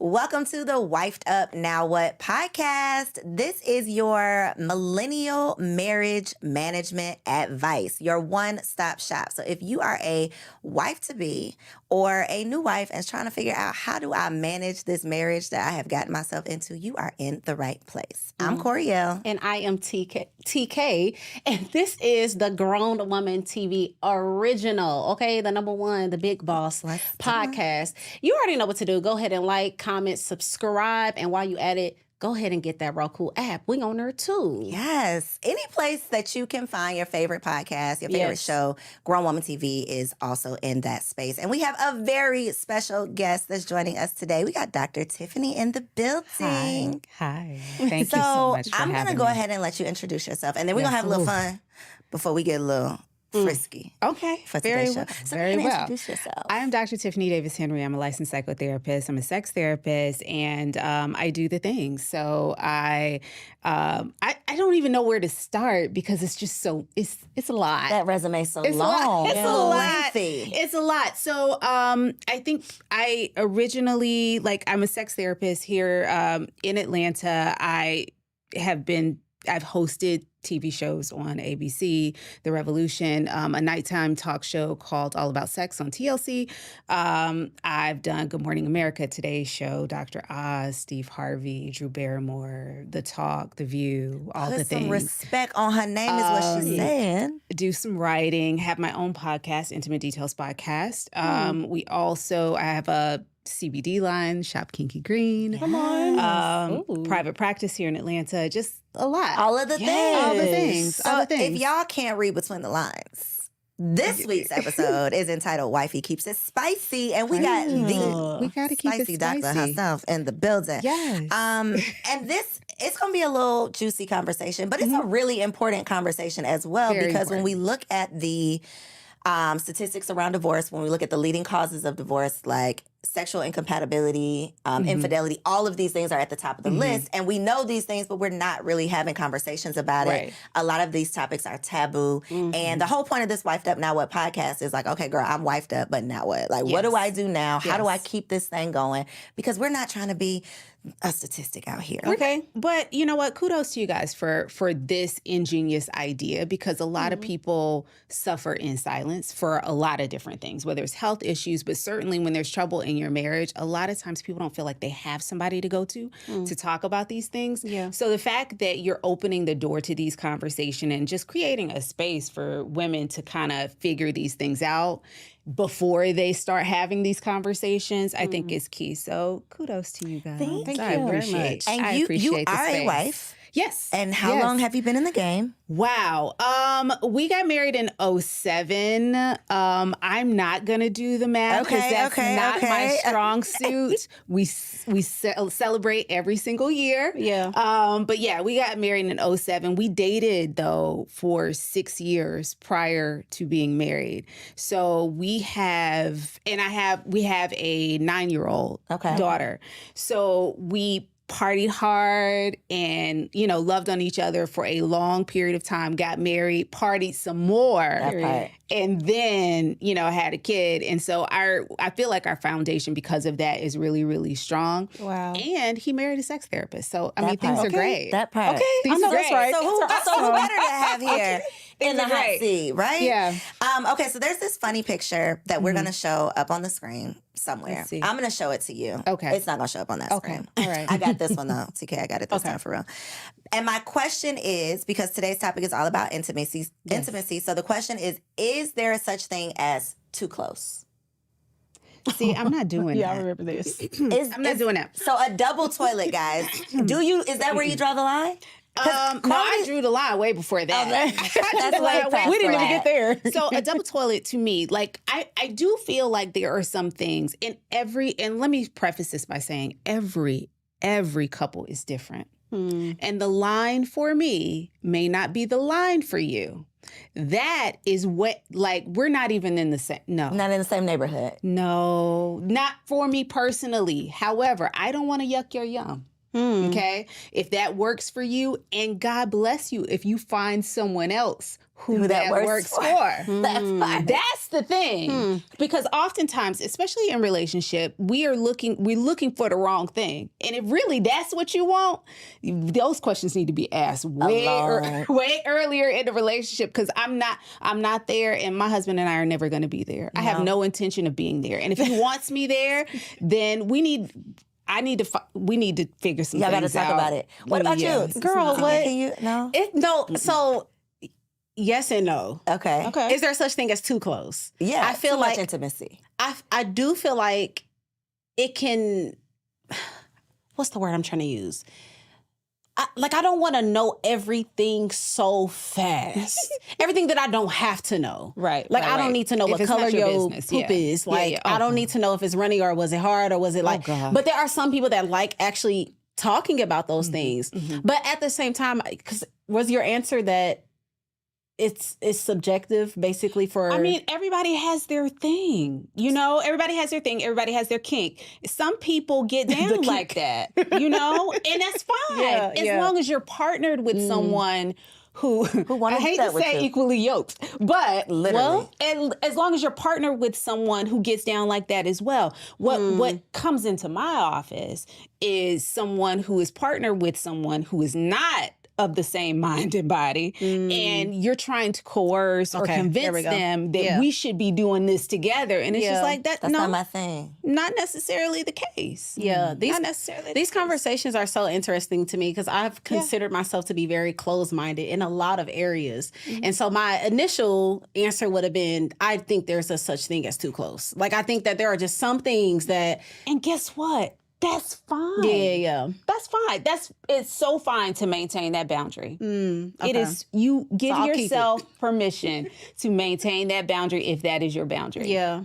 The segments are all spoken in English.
Welcome to the Wifed Up Now What podcast. This is your millennial marriage management advice, your one-stop shop. So if you are a wife-to-be or a new wife and is trying to figure out how do I manage this marriage that I have gotten myself into, you are in the right place. I'm Coriel. And I am TK. And this is the Grown Woman TV original, okay? The number one, the Big Boss podcast. You already know what to do. Go ahead and like, comment, subscribe. And while you at it, go ahead and get that Roku app. We on there too. Yes. Any place that you can find your favorite podcast, your favorite show, Grown Woman TV is also in that space. And we have a very special guest that's joining us today. We got Dr. Tiffany in the building. Hi. Thank you so much for having me. I'm going to go ahead and let you introduce yourself. And then we're going to have a little fun before we get a little frisky. Okay. For today's show. So very well. Introduce yourself. I am Dr. Tiffany Davis Henry. I'm a licensed psychotherapist. I'm a sex therapist, and I do the things. So I don't even know where to start because it's just so it's a lot. That resume is so long. It's a lot. Lengthy. It's a lot. So I think I originally I'm a sex therapist here in Atlanta. I've hosted TV shows on ABC, The Revolution, a nighttime talk show called All About Sex on TLC. I've done Good Morning America, Today's Show, Dr. Oz, Steve Harvey, Drew Barrymore, The Talk, The View, all the things. Some respect on her name is what she's saying. Do some writing, have my own podcast, Intimate Details Podcast. I have a CBD line, Shop Kinky Green. Come on. Private practice here in Atlanta. Just a lot. All of the things. All the things. So if y'all can't read between the lines, this week's episode is entitled Wifey Keeps It Spicy. And we got we gotta keep spicy it doctor spicy herself in the building. Yes. And it's going to be a little juicy conversation, but it's a really important conversation as well. Very because important. when we look at the statistics around divorce, when we look at the leading causes of divorce, like sexual incompatibility, infidelity, all of these things are at the top of the list. And we know these things, but we're not really having conversations about it. A lot of these topics are taboo. And the whole point of this Wifed Up Now What podcast is like, okay, girl, I'm wifed up, but now what? Like, what do I do now? How do I keep this thing going? Because we're not trying to be a statistic out here. Okay. But you know what? Kudos to you guys for this ingenious idea, because a lot of people suffer in silence for a lot of different things, whether it's health issues, but certainly when there's trouble in your marriage, a lot of times people don't feel like they have somebody to go to talk about these things. Yeah. So the fact that you're opening the door to these conversations and just creating a space for women to kind of figure these things out before they start having these conversations, I think is key. So kudos to you guys. Thank I you appreciate very much. And I you appreciate the are space. a wife. Yes. And how long have you been in the game? Wow. We got married in 2007. I'm not going to do the math because that's not my strong suit. We celebrate every single year. Yeah. But yeah, we got married in 2007. We dated though for 6 years prior to being married. So we have a 9-year-old daughter. So we partied hard and, loved on each other for a long period of time, got married, partied some more, and then, had a kid. And so I feel like our foundation because of that is really, really strong. Wow. And he married a sex therapist. So, things are great. That part. Okay. Things are great. Right. So who better to have here in the hot seat, right? Yeah. Okay, so there's this funny picture that we're going to show up on the screen somewhere. I'm going to show it to you. Okay. It's not going to show up on that screen. All right. I got this one, though. TK, I got it this time for real. And my question is, because today's topic is all about intimacy. So the question is there a such thing as too close? See, I'm not doing that. I remember this. I'm not doing that. So a double toilet, guys. Is that where you draw the line? No, I drew the line way before that. We didn't even get there. So a double toilet to me, I do feel like there are some things and let me preface this by saying every couple is different. And the line for me may not be the line for you. That is what, we're not even in the same, Not in the same neighborhood. No, not for me personally. However, I don't want to yuck your yum. Okay? If that works for you, and God bless you if you find someone else who that works for. That's fine. That's the thing. Because oftentimes, especially in relationship, we're looking for the wrong thing. And if really that's what you want, those questions need to be asked way earlier in the relationship, because I'm not there, and my husband and I are never going to be there. I have no intention of being there. And if he wants me there, then we need to figure some things out. Y'all got to talk about it. What about you? Girl, what? Can you, no? So yes and no. Okay. Is there such thing as too close? Yeah. I feel too like much intimacy. I do feel like it can. What's the word I'm trying to use? I don't want to know everything so fast. Everything that I don't have to know. Right. I don't need to know what color your poop is. I don't need to know if it's runny or was it hard or was it like. But there are some people that like actually talking about those things. But at the same time, because was your answer that it's subjective, basically? For, I mean, everybody has their thing. Everybody has their thing. Everybody has their kink. Some people get down like that, and that's fine. As long as you're partnered with someone who I hate to say equally yoked, but literally, and as long as you're partnered with someone who gets down like that as well. What comes into my office is someone who is partnered with someone who is not of the same mind and body, and you're trying to coerce or convince them that we should be doing this together, and it's just like that's not my thing. Not necessarily the case. Not necessarily. These conversations are so interesting to me because I've considered myself to be very closed-minded in a lot of areas, and so my initial answer would have been, I think there's a such thing as too close. I think that there are just some things that, and guess what? That's fine. Yeah. That's fine. It's so fine to maintain that boundary. It is, you give So yourself permission to maintain that boundary if that is your boundary. Yeah.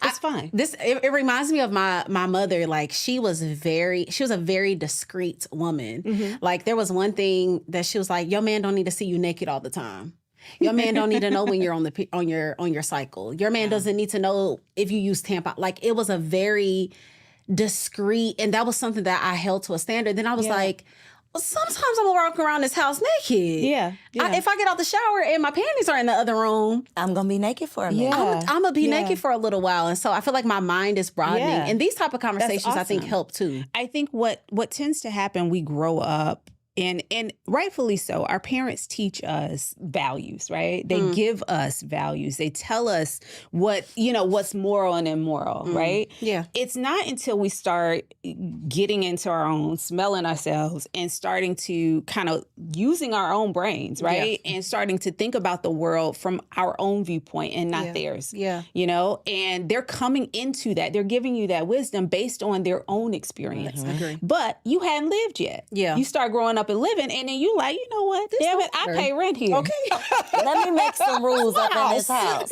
It's fine. It reminds me of my mother. She was a very discreet woman. There was one thing that she was like, your man don't need to see you naked all the time. Your man don't need to know when you're on your cycle. Your man doesn't need to know if you use tampon. It was a very discreet, and that was something that I held to a standard. Then I was like, well, sometimes I'm gonna walk around this house naked. If I get out the shower and my panties are in the other room, I'm gonna be naked for a minute. I'm gonna be naked for a little while. And so I feel like my mind is broadening. And these type of conversations, I think, help too. I think what tends to happen, we grow up, and rightfully so, our parents teach us values, right? They give us values. They tell us what's moral and immoral, right? Yeah. It's not until we start getting into our own, smelling ourselves, and starting to kind of using our own brains, right? And starting to think about the world from our own viewpoint and not theirs. And they're coming into that. They're giving you that wisdom based on their own experience. But you hadn't lived yet. You start growing up and living, and then you like, you know what? Damn it, I pay rent here. Okay. Let me make some rules up in this house.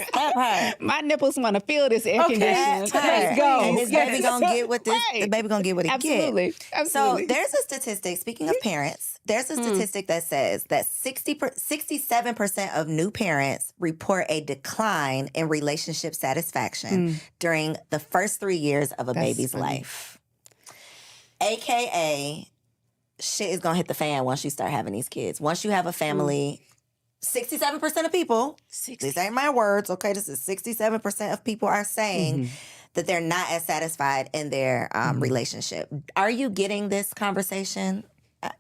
My nipples want to feel this air conditioning. Let's go. And this baby gonna get what this. The baby gonna get what he Absolutely. gets. So there's a statistic. Speaking of parents, there's a statistic that says that 67% of new parents report a decline in relationship satisfaction during the first 3 years of a baby's life. AKA, shit is gonna hit the fan once you start having these kids. Once you have a family, 67% of people, these ain't my words, okay? This is 67% of people are saying that they're not as satisfied in their relationship. Are you getting this conversation? I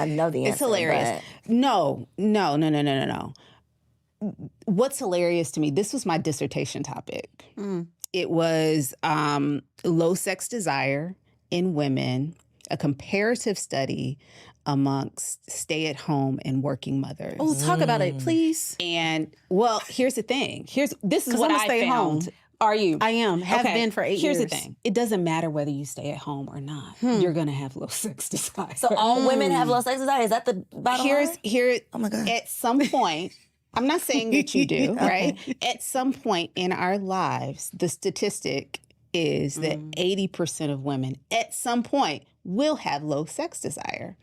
know the answer. It's hilarious. No. What's hilarious to me, this was my dissertation topic. It was low sex desire in women, a comparative study amongst stay-at-home and working mothers. Oh, talk about it, please. And well, here's the thing. This is what I'm a I stay-at-home. found. Are you? I am. Have been for 8 years. Here's the thing. It doesn't matter whether you stay at home or not. You're going to have low sex desire. So all women have low sex desire? Is that the bottom line? Oh my God. At some point, I'm not saying that you do, right? At some point in our lives, the statistic is that 80% of women at some point will have low sex desire.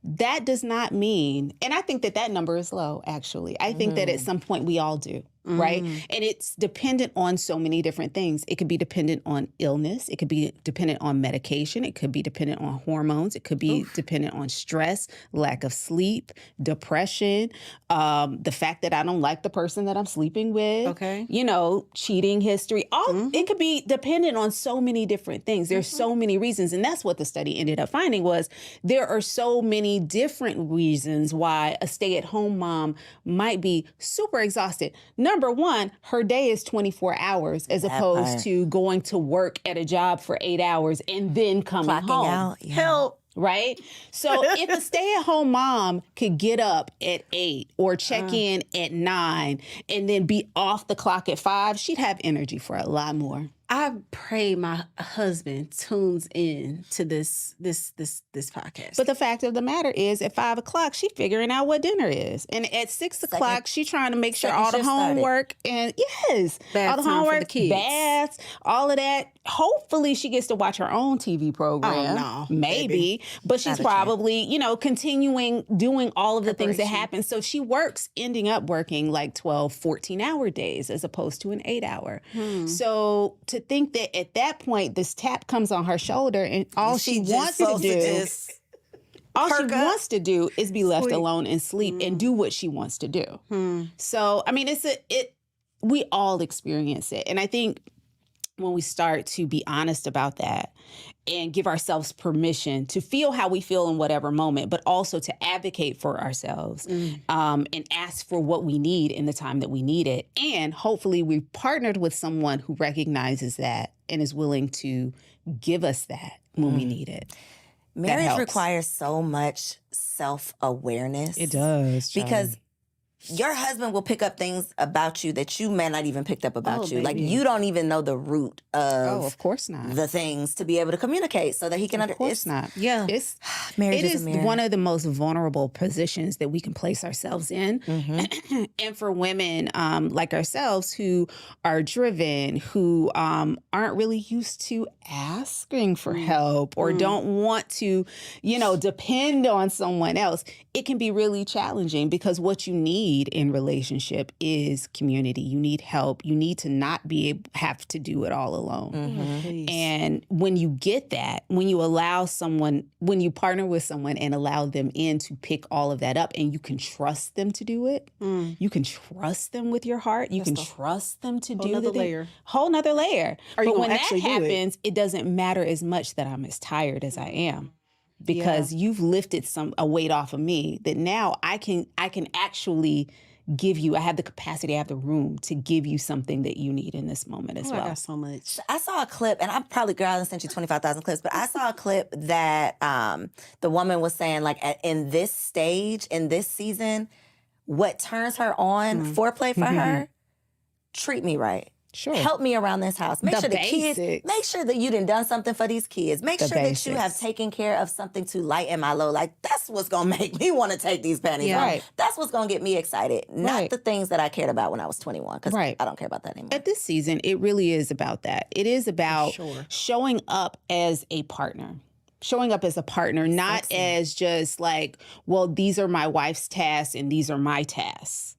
That does not mean, and I think that number is low, actually. I think that at some point we all do. right? And it's dependent on so many different things. It could be dependent on illness. It could be dependent on medication. It could be dependent on hormones. It could be dependent on stress, lack of sleep, depression, the fact that I don't like the person that I'm sleeping with, cheating history. It could be dependent on so many different things. There's so many reasons. And that's what the study ended up finding was there are so many different reasons why a stay-at-home mom might be super exhausted. Number one, her day is 24 hours as opposed to going to work at a job for 8 hours and then coming Clocking home. out. Yeah. Help. Right? So if a stay-at-home mom could get up at 8 or check in at 9 and then be off the clock at 5, she'd have energy for a lot more. I pray my husband tunes in to this podcast. But the fact of the matter is, at 5 o'clock, she's figuring out what dinner is, and at 6 o'clock, she's trying to make sure all the homework and all the homework, for the kids. baths, all of that. Hopefully, she gets to watch her own TV program. Oh, no, maybe, baby. but she's probably continuing doing all of the things that happen. So she ending up working like 12, 14-hour days as opposed to an 8-hour. So to think that at that point, this tap comes on her shoulder and all she wants to do is be left alone and sleep and do what she wants to do. So, I mean, we all experience it. And I think when we start to be honest about that and give ourselves permission to feel how we feel in whatever moment, but also to advocate for ourselves and ask for what we need in the time that we need it. And hopefully we've partnered with someone who recognizes that and is willing to give us that when we need it. Marriage requires so much self-awareness. It does. Because your husband will pick up things about you that you may not even picked up about you. Baby. Like, you don't even know the root of course not. the things to be able to communicate so that he can Of course not. Yeah. Marriage It is a is mirror. one of the most vulnerable positions that we can place ourselves in. And for women like ourselves who are driven, who aren't really used to asking for help or don't want to, depend on someone else, it can be really challenging because what you need in relationship is community. You need help. You need to not have to do it all alone. And when you get that, when you partner with someone and allow them in to pick all of that up and you can trust them to do it, you can trust them with your heart, you can trust them to do the thing. Whole nother layer. But when that happens, it doesn't matter as much that I'm as tired as I am. Because you've lifted a weight off of me that now I can actually give you. I have the capacity, I have the room to give you something that you need in this moment as well. I got so much. I saw a clip, and I probably, girl, I sent you 25,000 clips, but I saw a clip that the woman was saying, like, in this stage, in this season, what turns her on, foreplay for her, treat me right. Sure. Help me around this house. Make sure that you done something for these kids. Make sure that you have taken care of something to lighten my load. Like, that's what's going to make me want to take these panties off. Right. That's what's going to get me excited. Not the things that I cared about when I was 21, because I don't care about that anymore. At this season, it really is about that. It is about showing up as a partner. Showing up as a partner, not as just like, well, these are my wife's tasks and these are my tasks.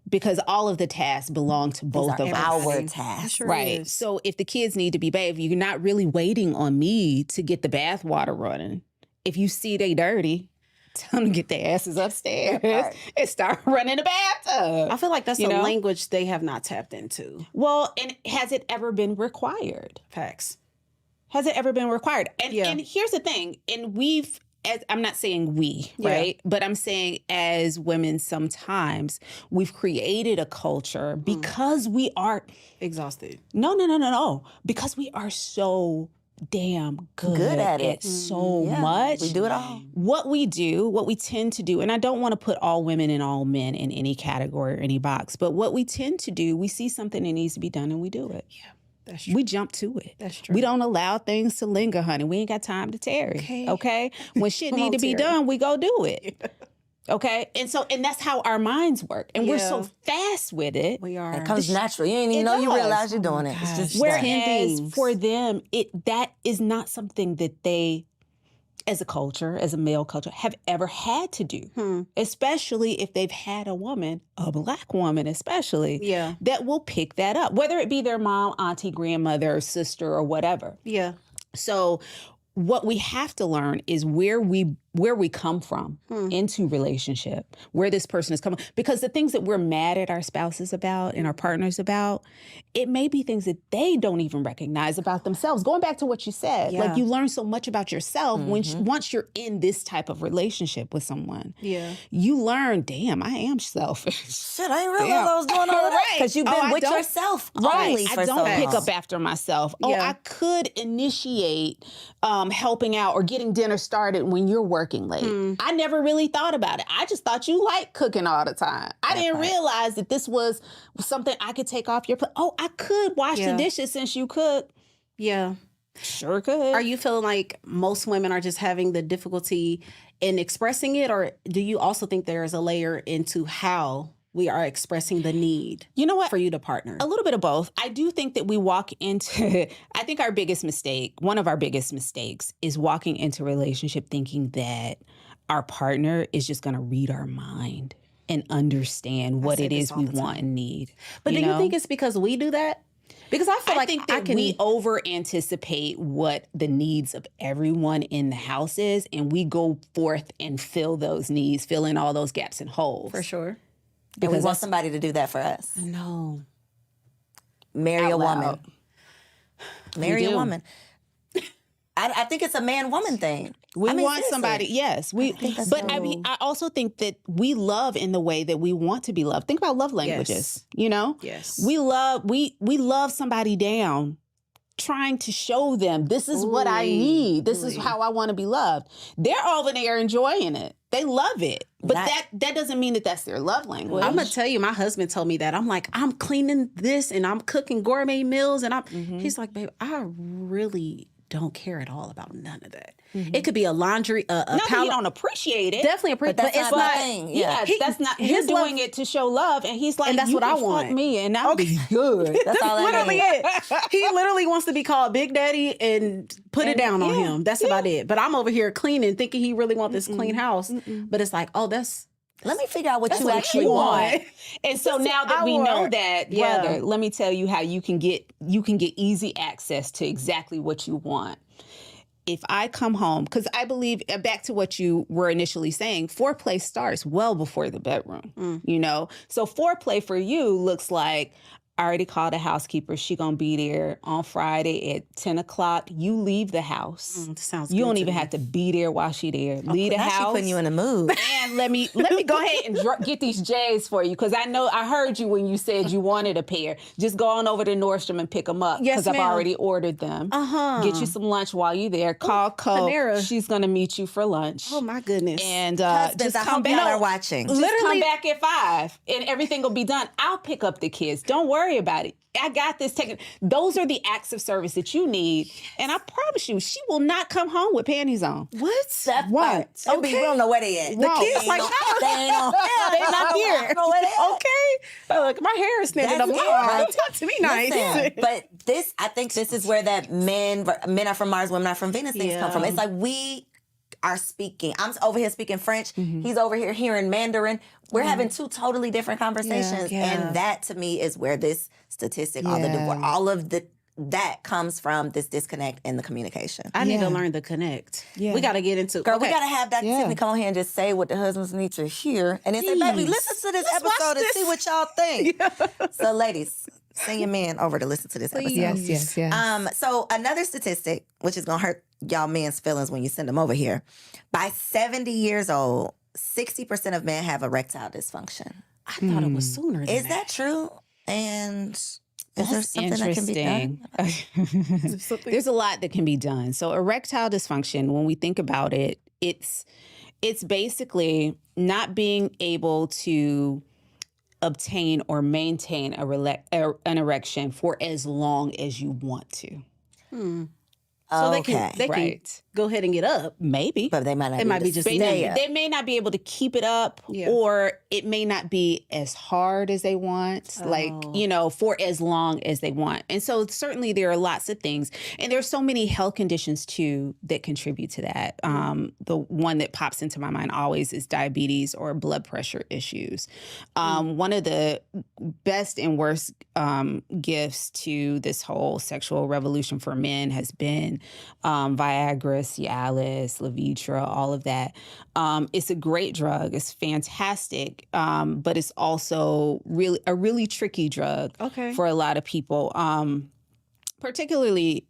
Because all of the tasks belong to both of us. Our tasks. Sure right. is. So if the kids need to be bathed, you're not really waiting on me to get the bath water running. If you see they dirty, tell them to get their asses upstairs and start running the bathtub. I feel like that's a language they have not tapped into. Well, and has it ever been required? Facts. Has it ever been required? And here's the thing, and I'm not saying we, right? But I'm saying as women, sometimes we've created a culture because we are exhausted. No. Because we are so damn good at it so much. We do it all. What we tend to do, and I don't want to put all women and all men in any category or any box, but what we tend to do, we see something that needs to be done and we do it. Yeah. That's true. We jump to it. That's true. We don't allow things to linger, honey. We ain't got time to tarry. Okay? When shit need to be done, we go do it. Okay? And that's how our minds work. And we're so fast with it. We are. It comes natural. You ain't even know you realize you're doing it. It's just whereas for them, that is not something that they as a culture, as a male culture, have ever had to do, especially if they've had a woman, a Black woman especially, that will pick that up, whether it be their mom, auntie, grandmother, sister, or whatever. Yeah. So what we have to learn is where we come from into relationship, where this person is coming. Because the things that we're mad at our spouses about and our partners about, it may be things that they don't even recognize about themselves. Going back to what you said, like you learn so much about yourself once you're in this type of relationship with someone. Yeah. You learn, damn, I am selfish. Shit, I didn't realize I was doing all of that. Because you've been with yourself only for so long. I don't pick up after myself. Oh, I could initiate helping out or getting dinner started when you're working late. I never really thought about it. I just thought you liked cooking all the time. I didn't realize that this was something I could take off your plate. Oh, I could wash the dishes since you cook. Yeah. Sure could. Are you feeling like most women are just having the difficulty in expressing it, or do you also think there is a layer into how we are expressing the need, you know what, for you to partner? A little bit of both. I do think that we walk into, I think our biggest mistake, one of our biggest mistakes is walking into a relationship thinking that our partner is just going to read our mind and understand what it is we want and need. But do you think it's because we do that? Because I feel like think that we over anticipate what the needs of everyone in the house is, and we go forth and fill those needs, fill in all those gaps and holes. For sure. And we want somebody to do that for us. No. Marry a woman. Marry You a do. woman. I think it's a man-woman thing. We want seriously. somebody, yes. I mean, I also think that we love in the way that we want to be loved. Think about love languages, you know? Yes. We love somebody down, trying to show them this is what I need. This is how I want to be loved. They're over there enjoying it. They love it. But that doesn't mean that that's their love language. I'm going to tell you, my husband told me that. I'm like, I'm cleaning this and I'm cooking gourmet meals. And he's like, babe, I really don't care at all about none of that. It could be a laundry, Not that you don't appreciate it. Definitely appreciate, but it's not thing. Yeah, that's not. You're doing it to show love, and he's like, and that's you what I can want. Fuck me, and I'll be good. That's all literally I need. it. He literally wants to be called Big Daddy and put it down on him. That's about it. But I'm over here cleaning, thinking he really wants this clean house. But it's like, oh, Let me figure out what you what actually you want. want. And so now that we know that, brother, let me tell you how you can get easy access to exactly what you want. If I come home, because I believe, back to what you were initially saying, foreplay starts well before the bedroom, you know? So foreplay for you looks like, I already called a housekeeper. She gonna be there on Friday at 10 o'clock. You leave the house. Sounds You good don't to even me. have to be there while she there. Leave the Now she house. putting you in the mood. And let me go ahead and get these J's for you, because I heard you when you said you wanted a pair. Just go on over to Nordstrom and pick them up, Yes, because I've ma'am. already ordered them. Get you some lunch while you're there. Call Co. Panera. She's gonna meet you for lunch. Oh my goodness. And Husbands, just I come hope y'all back. are watching. Just Literally- come back at 5 and everything will be done. I'll pick up the kids. Don't worry about it. I got this taken. Those are the acts of service that you need. And I promise you, she will not come home with panties on. what? That What? part. It'll be, we don't know where they at. The kids like, they ain't on. They're not here. I don't know where they at. Okay. Like, my hair is standing up. That's it, Oh, right? talk to me nice. Listen, but I think this is where that men are from Mars, women are from Venus things come from. It's like we are speaking. I'm over here speaking French. He's over here hearing Mandarin. We're having two totally different conversations. Yeah. And that to me is where this statistic, all of that comes from this disconnect in the communication. I need to learn to connect. Yeah. We got to get into Girl, we got to have Dr. Tiffany come on here and just say what the husbands need to hear. And then say, baby, listen to this episode and see what y'all think. So, ladies, send your man over to listen to this episode. Yes. So another statistic, which is going to hurt y'all men's feelings when you send them over here. By 70 years old, 60% of men have erectile dysfunction. I thought it was sooner than Is that true? And is there something that can be done? There's a lot that can be done. So erectile dysfunction, when we think about it, it's basically not being able to obtain or maintain an erection for as long as you want to. So they Okay. can Right. go ahead and get up. Maybe. But they might not It be might able be to just stay up. They may not be able to keep it up, Yeah. or it may not be as hard as they want, like, for as long as they want. And so certainly there are lots of things. And there's so many health conditions too that contribute to that. The one that pops into my mind always is diabetes or blood pressure issues. One of the best and worst gifts to this whole sexual revolution for men has been Viagra, Cialis, Levitra, all of that. It's a great drug. It's fantastic, but it's also a really tricky drug for a lot of people. Particularly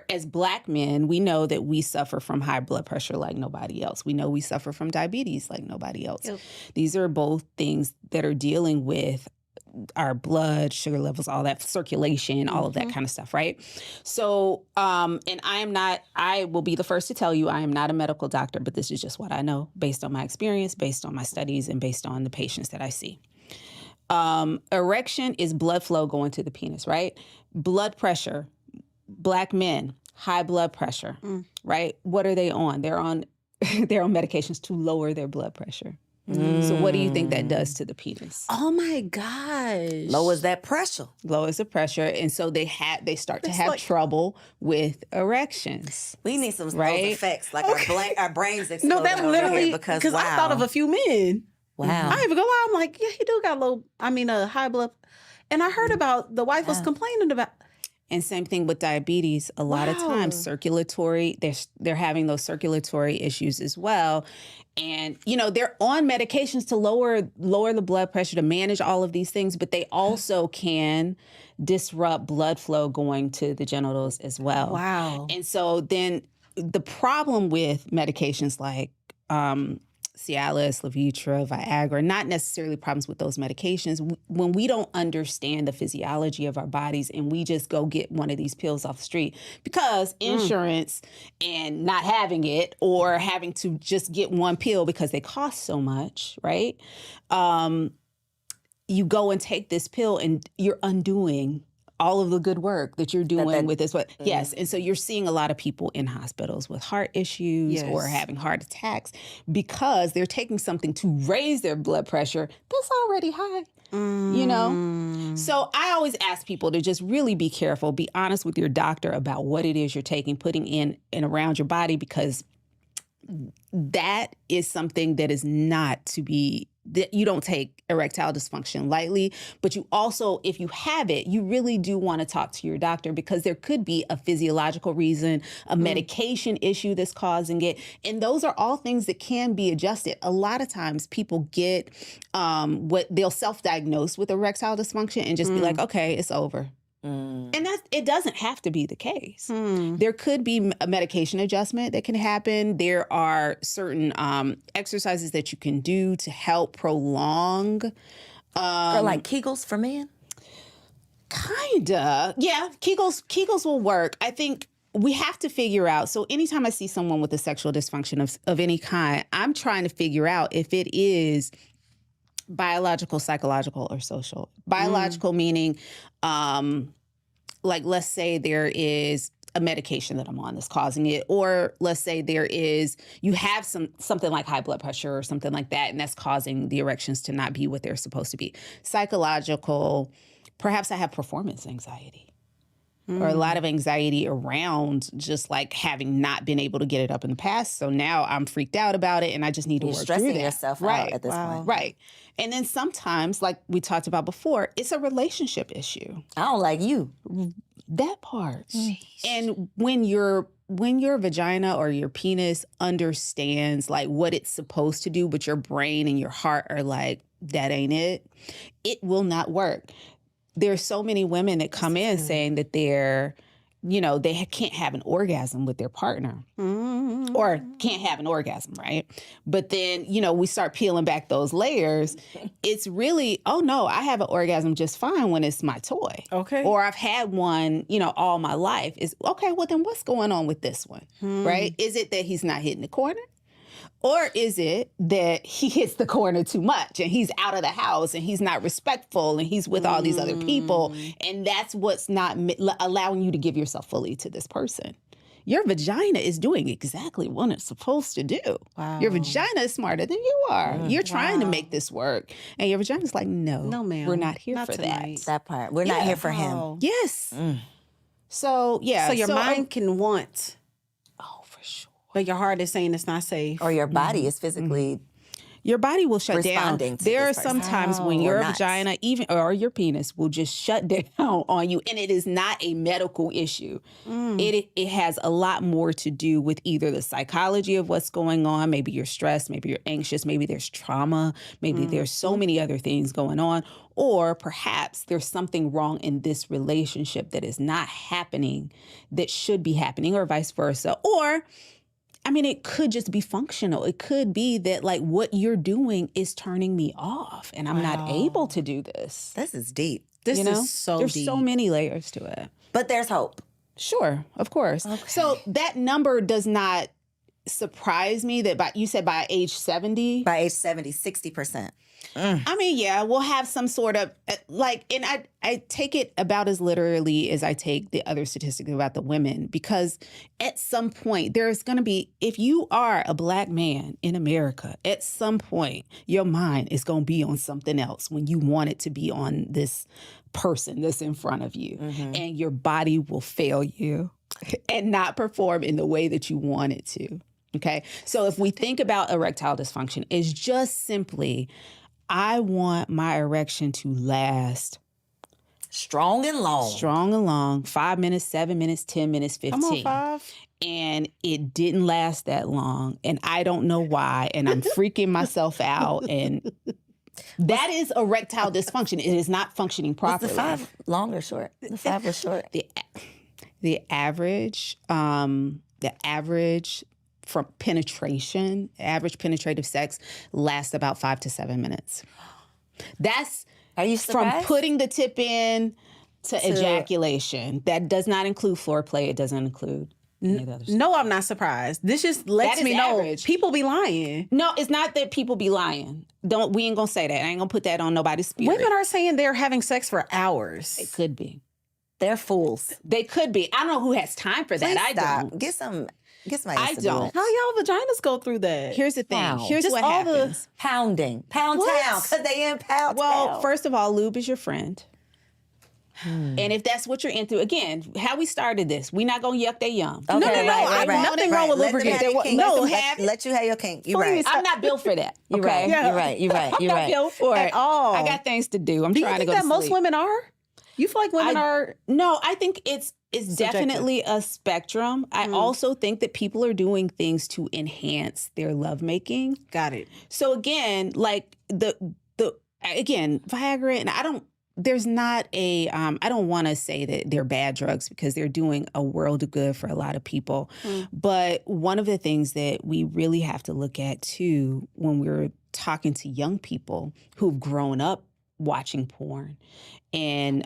as Black men, we know that we suffer from high blood pressure like nobody else. We know we suffer from diabetes like nobody else. Yep. These are both things that are dealing with our blood, sugar levels, all that, circulation, all of that kind of stuff, right? So, and I will be the first to tell you, I am not a medical doctor, but this is just what I know based on my experience, based on my studies, and based on the patients that I see. Erection is blood flow going to the penis, right? Blood pressure, Black men, high blood pressure, right? What are they on? They're on medications to lower their blood pressure. So what do you think that does to the penis? Oh my gosh. Lowers that pressure. Lowers the pressure, and so they start to have trouble with erections. We need some Right? those effects, like our brains explode. No, that literally, because I thought of a few men. Wow. I ain't even gonna lie. I'm like, yeah, he do got a high blood. And I heard about the wife was complaining about. And same thing with diabetes. A lot of times circulatory, they're having those circulatory issues as well. And, they're on medications to lower the blood pressure, to manage all of these things, but they also can disrupt blood flow going to the genitals as well. Wow. And so then the problem with medications like Cialis, Levitra, Viagra, not necessarily problems with those medications. When we don't understand the physiology of our bodies and we just go get one of these pills off the street because insurance and not having it, or having to just get one pill because they cost so much, right? You go and take this pill and you're undoing all of the good work that you're doing with this. Yes. And so you're seeing a lot of people in hospitals with heart issues or having heart attacks because they're taking something to raise their blood pressure that's already high. So I always ask people to just really be careful, be honest with your doctor about what it is you're taking, putting in and around your body, because that is something that is not to be, that you don't take erectile dysfunction lightly, but you also, if you have it, you really do want to talk to your doctor, because there could be a physiological reason, a medication issue that's causing it. And those are all things that can be adjusted. A lot of times people get what they'll self-diagnose with erectile dysfunction and just be like, okay, it's over. And it doesn't have to be the case. There could be a medication adjustment that can happen. There are certain exercises that you can do to help prolong. Or like Kegels for men? Kinda. Yeah, Kegels will work. I think we have to figure out. So anytime I see someone with a sexual dysfunction of any kind, I'm trying to figure out if it is biological, psychological, or social. Biological meaning, like, let's say there is a medication that I'm on that's causing it, or let's say you have something like high blood pressure or something like that, and that's causing the erections to not be what they're supposed to be. Psychological, perhaps I have performance anxiety. Or a lot of anxiety around just like having not been able to get it up in the past. So now I'm freaked out about it and I just need to work through that. You're stressing yourself out at this point. Right. And then sometimes, like we talked about before, it's a relationship issue. I don't like you. That part. And when your vagina or your penis understands like what it's supposed to do, but your brain and your heart are like, that ain't it, it will not work. There's so many women that come in saying that they can't have an orgasm with their partner or can't have an orgasm, right? But then, we start peeling back those layers. It's really, oh no, I have an orgasm just fine when it's my toy. Okay. Or I've had one, all my life. Is okay, well then what's going on with this one, right? Is it that he's not hitting the corner? Or is it that he hits the corner too much and he's out of the house and he's not respectful and he's with all these other people, and that's what's not allowing you to give yourself fully to this person? your vagina is doing exactly what it's supposed to do. Wow. Your vagina is smarter than you are. You're trying to make this work. And your vagina's like, no, ma'am. we're not here Not for tonight. That part. We're not here for him. Wow. that. Yes. So, yeah. So your mind can want, Oh, for sure. but your heart is saying it's not safe. Or your body is physically Your body will shut down. Responding to There are this some person. times when Oh. your Or not. vagina, even or your penis, will just shut down on you, and it is not a medical issue. It has a lot more to do with either the psychology of what's going on. Maybe you're stressed. Maybe you're anxious. Maybe there's trauma. Maybe there's so many other things going on, or perhaps there's something wrong in this relationship that is not happening that should be happening, or vice versa, or. I mean, it could just be functional. It could be that like what you're doing is turning me off and I'm not able to do this. This is deep. This You know, is so there's deep. so many layers to it. But there's hope. Sure, of course. So that number does not surprise me that you said by age 70. By age 70, 60%. I mean, yeah, we'll have some sort of and I take it about as literally as I take the other statistics about the women, because at some point there's going to be, if you are a Black man in America, at some point your mind is going to be on something else when you want it to be on this person that's in front of you, and your body will fail you and not perform in the way that you want it to. Okay. So if we think about erectile dysfunction, it's just simply, I want my erection to last Strong and long. strong and long, 5 minutes, 7 minutes, 10 minutes, 15. I'm on 5. And it didn't last that long. And I don't know why. And I'm freaking myself out. And that is erectile dysfunction. It is not functioning Was properly. the 5 long or short? The 5 was short. The average from penetration, average penetrative sex lasts about 5 to 7 minutes. That's Are you from surprised? putting the tip in to ejaculation. That does not include foreplay. It doesn't include any of the other stuff. No, I'm not surprised. This just lets That is me know average. people be lying. No, it's not that people be lying. We ain't gonna say that. I ain't gonna put that on nobody's spirit. Women are saying they're having sex for hours. It could be. They're fools. They could be. I don't know who has time for that. Please I stop. don't. Get somebody I else to do don't. it. How y'all vaginas go through that? Here's the thing. Wow. Here's Just what all the- happens. Pound town, What? because they in pound Well, town. first of all, lube is your friend. And if that's what you're into, again, how we started this, we not gonna yuck they yum. Okay, no, right. nothing wrong with Let them lubricant. have your kink. No, Let them have- let you have your kink. You're right. I'm not built for that. You're okay? right. Yeah. You're right. You're right. I'm You're not right. built for At it. all. I got things to do. I'm Do you trying to think go that to most sleep. women are? You feel like women are? No, I think it's definitely a spectrum. I also think that people are doing things to enhance their lovemaking. Got it. So again, like the Viagra, and there's not a I don't want to say that they're bad drugs, because they're doing a world of good for a lot of people. But one of the things that we really have to look at too, when we're talking to young people who've grown up watching porn and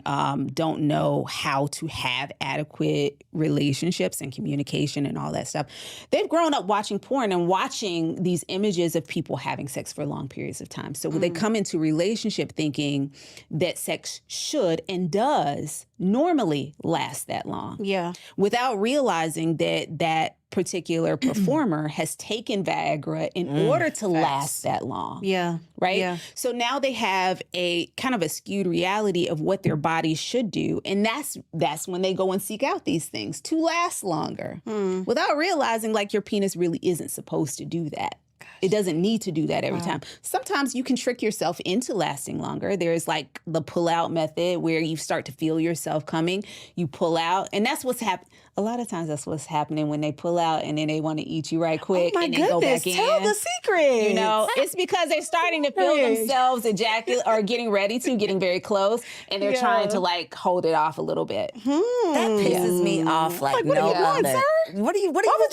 don't know how to have adequate relationships and communication and all that stuff. They've grown up watching porn and watching these images of people having sex for long periods of time. So when they come into relationship thinking that sex should and does normally last that long, Yeah. without realizing that that particular performer has taken Viagra in order to last that long. Yeah. Right? Yeah. So now they have a kind of a skewed reality of what their bodies should do. And that's when they go and seek out these things to last longer without realizing like your penis really isn't supposed to do that. It doesn't need to do that every time. Sometimes you can trick yourself into lasting longer. There's like the pull out method where you start to feel yourself coming, you pull out, and that's what's happening. A lot of times that's what's happening when they pull out and then they want to eat you right quick Oh my and then go goodness. back in. Tell the secret. You know, it's because they're starting to feel themselves ejaculate or getting very close, and they're trying to like hold it off a little bit. That pisses me off like what are no you doing, other. sir? What are you would doing? Why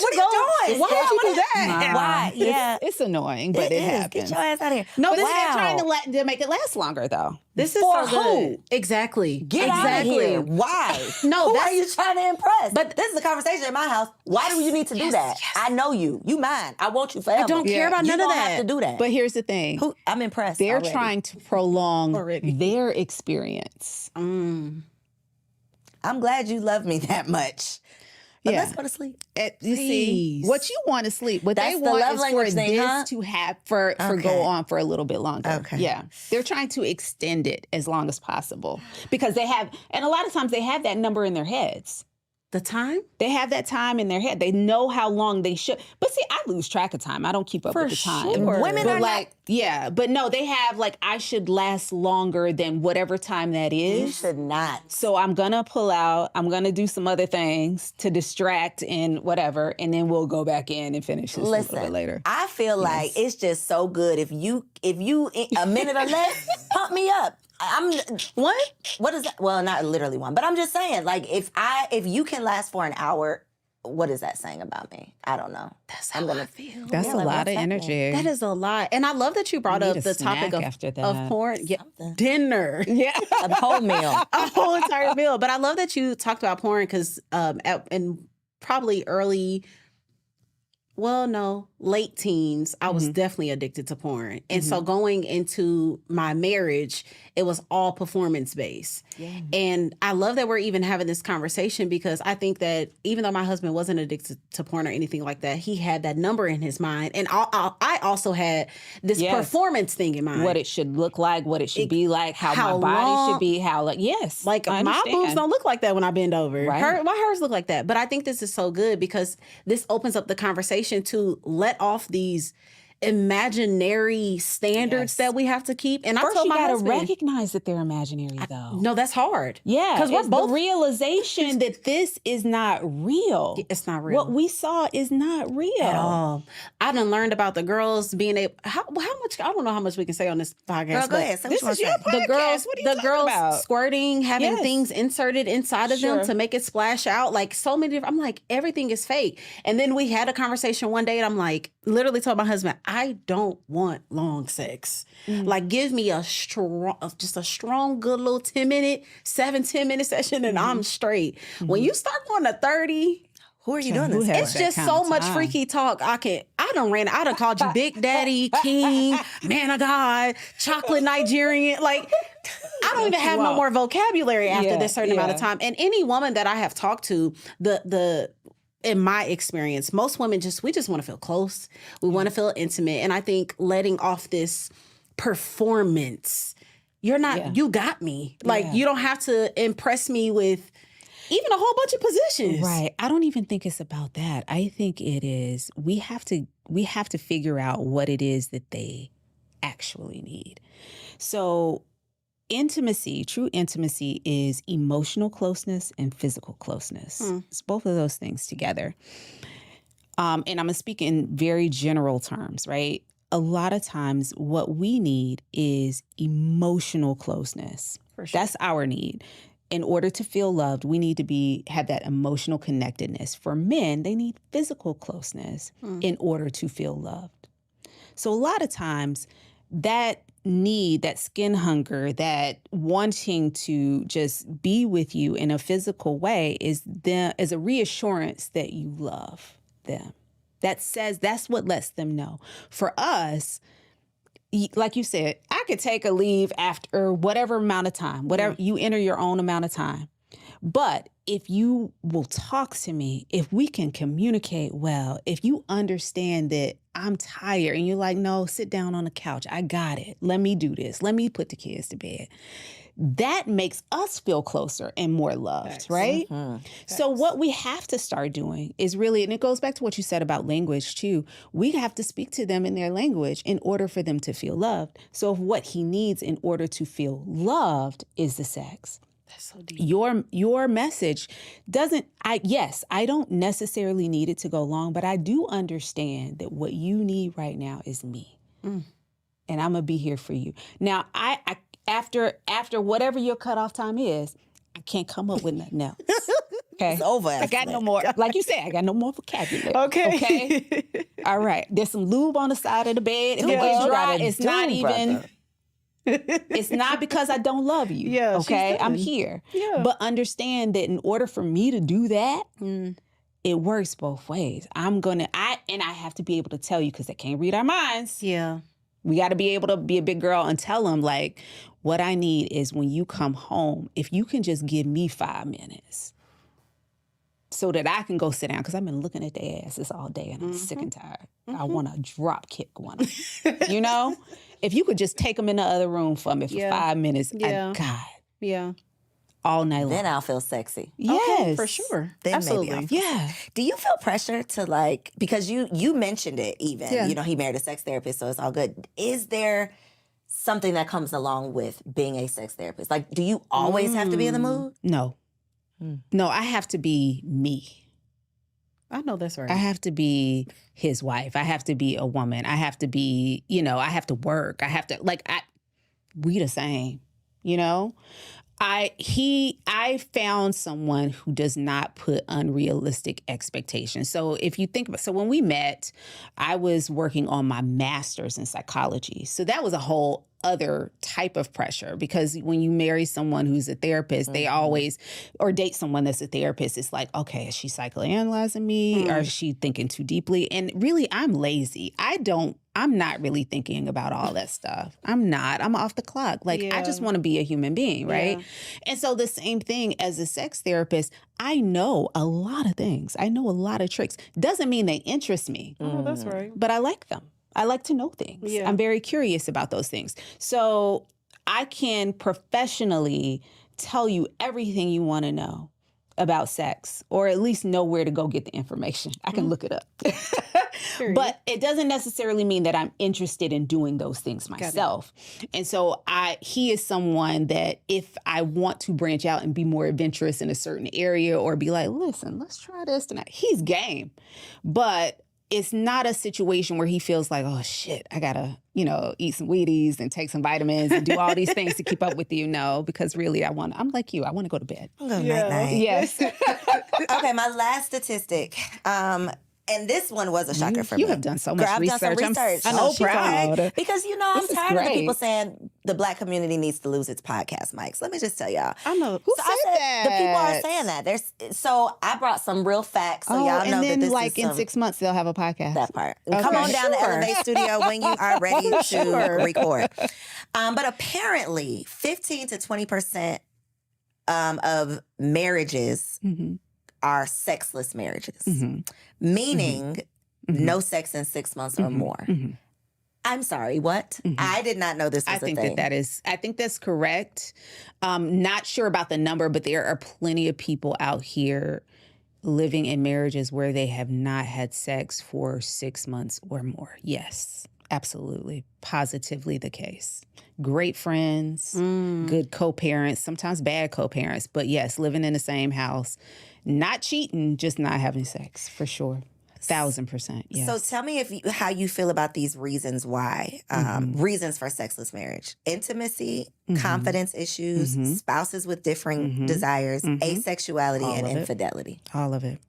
would you do that? Why? Yeah. It's annoying, but it is. happens. Get your ass out of here. No, Wow. they're trying to make it last longer, though. This is For so good. who? Exactly. Get exactly. out of here. Why? No, Who that's- are you trying to impress? But this is a conversation in my house. Why do you need to do that? I know you. You mine. I want you forever. I don't care about you none of don't that. have to do that. But here's the thing. I'm impressed. They're already. trying to prolong Already. their experience. I'm glad you love me that much. But let's go to sleep. You see, what you want to sleep. What That's they the want love is language for thing, this huh? to have for go on for a little bit longer. Okay. Yeah. They're trying to extend it as long as possible because they have, and a lot of times they have that number in their heads. The time? They have that time in their head. They know how long they should. But see, I lose track of time. I don't keep up For with the time. sure. Women but are like, yeah, but no, they have like, I should last longer than whatever time that is. You should not. So I'm going to pull out. I'm going to do some other things to distract and whatever. And then we'll go back in and finish this a little bit later. I feel like it's just so good. If you a minute or less, pump me up. I'm what is that? Well, not literally one, but I'm just saying, like, if you can last for an hour, what is that saying about me? I don't know. That's how I feel. That's a lot of energy. That is a lot. And I love that you brought up the topic of porn. Yeah, dinner. Yeah. A whole meal. A whole entire meal. But I love that you talked about porn because in probably late teens, I was definitely addicted to porn. And so going into my marriage, it was all performance based. Yeah. And I love that we're even having this conversation because I think that even though my husband wasn't addicted to porn or anything like that, he had that number in his mind. And I also had this performance thing in mind. What it should look like, what it should be like, how my body should be, like my boobs don't look like that when I bend over. Right. Hers look like that. But I think this is so good because this opens up the conversation to let off these imaginary standards that we have to keep. And first, I told my gotta husband, recognize that they're imaginary, though. No, that's hard. Yeah, because we're both the realization that this is not real. It's not real. What we saw is not real at all. I done learned about the girls being able. How much? I don't know how much we can say on this podcast. Girl, go ahead. This is your podcast. The girls squirting, having things inserted inside of them to make it splash out. Like so many different. I'm like, everything is fake. And then we had a conversation one day, and I'm like, literally told my husband, I don't want long sex. Like, give me a strong, good little 10 minute session, and I'm straight. When you start going to 30. Who are you doing this? It's just so much freaky talk. I done called you Big Daddy, King, Man of God, Chocolate Nigerian. Like, I don't even have no more vocabulary after this certain amount of time. And any woman that I have talked to, in my experience, most women we just want to feel close. We want to feel intimate. And I think letting off this performance, you got me. Like, you don't have to impress me with even a whole bunch of positions. Right. I don't even think it's about that. I think it is, we have to figure out what it is that they actually need. So intimacy, true intimacy is emotional closeness and physical closeness. It's both of those things together. And I'm going to speak in very general terms, right? A lot of times what we need is emotional closeness. For sure. That's our need. In order to feel loved, we need to have that emotional connectedness. For men, they need physical closeness in order to feel loved. So a lot of times that need, that skin hunger, that wanting to just be with you in a physical way is a reassurance that you love them. That's what lets them know. For us, like you said, I could take a leave after whatever amount of time, whatever you enter your own amount of time. But if you will talk to me, if we can communicate well, if you understand that I'm tired and you're like, no, sit down on the couch. I got it. Let me do this. Let me put the kids to bed. That makes us feel closer and more loved, right? So what we have to start doing is really, and it goes back to what you said about language too, we have to speak to them in their language in order for them to feel loved. So if what he needs in order to feel loved is the sex. That's so deep. Your message I don't necessarily need it to go long, but I do understand that what you need right now is me. And I'm going to be here for you. Now, after whatever your cutoff time is, I can't come up with nothing else. Okay. It's over. I got no more. Like you said, I got no more vocabulary. Okay. All right. There's some lube on the side of the bed. If it's dry, it's not even. It's not because I don't love you. Yeah. Okay. I'm here. Yeah. But understand that in order for me to do that, it works both ways. I have to be able to tell you because they can't read our minds. Yeah. We got to be able to be a big girl and tell them, like, what I need is when you come home, if you can just give me 5 minutes, so that I can go sit down, because I've been looking at their asses all day and I'm sick and tired. I want to drop kick one of them. You know? If you could just take them in the other room for me for 5 minutes, God, all night long. Then I'll feel sexy. Yes. Okay, for sure. Then Absolutely. maybe I'll feel sexy. Do you feel pressure to like, because you mentioned it even, Yeah. you know, he married a sex therapist, so it's all good. Is there something that comes along with being a sex therapist? Like, do you always have to be in the mood? No. No, I have to be me. I know that's right. I have to be his wife. I have to be a woman. I have to be, you know, I have to work. I have to, we the same, you know? I found someone who does not put unrealistic expectations. So if you think about, so when we met, I was working on my master's in psychology. So that was a whole other type of pressure, because when you marry someone who's a therapist, they always, or date someone that's a therapist, it's like, okay, is she psychoanalyzing me? Or is she thinking too deeply? And really, I'm lazy. I'm not really thinking about all that stuff. I'm off the clock. Like, I just want to be a human being, right? Yeah. And so the same thing as a sex therapist, I know a lot of things. I know a lot of tricks. Doesn't mean they interest me. Oh, that's right. But I like them. I like to know things. Yeah. I'm very curious about those things. So I can professionally tell you everything you want to know about sex, or at least know where to go get the information. I can look it up. But it doesn't necessarily mean that I'm interested in doing those things myself. And so he is someone that if I want to branch out and be more adventurous in a certain area, or be like, listen, let's try this tonight, he's game. But it's not a situation where he feels like, oh shit, I gotta, eat some Wheaties and take some vitamins and do all these things to keep up with you. No, because really I'm like you, I want to go to bed. I'm going night-night. Yes. Okay, my last statistic, and this one was a shocker for me. You have done so much research. I've done some research. I'm so proud. Because, I'm tired of the people saying the Black community needs to lose its podcast mics. Let me just tell y'all. I know. Who said that? The people are saying that. So I brought some real facts so y'all know that this is in 6 months they'll have a podcast. That part. Okay. Come on down to Elevate Studio when you are ready to record. But apparently 15 to 20% of marriages are sexless marriages, meaning no sex in 6 months or more. I'm sorry, what? I did not know this was a thing. I think that's correct. Not sure about the number, but there are plenty of people out here living in marriages where they have not had sex for 6 months or more. Yes, absolutely. Positively the case. Great friends, good co-parents, sometimes bad co-parents, but yes, living in the same house. Not cheating, just not having sex, for sure. 1,000%, yes. So tell me how you feel about these reasons why, reasons for sexless marriage. Intimacy, confidence issues, spouses with differing desires, asexuality, and infidelity. All of it.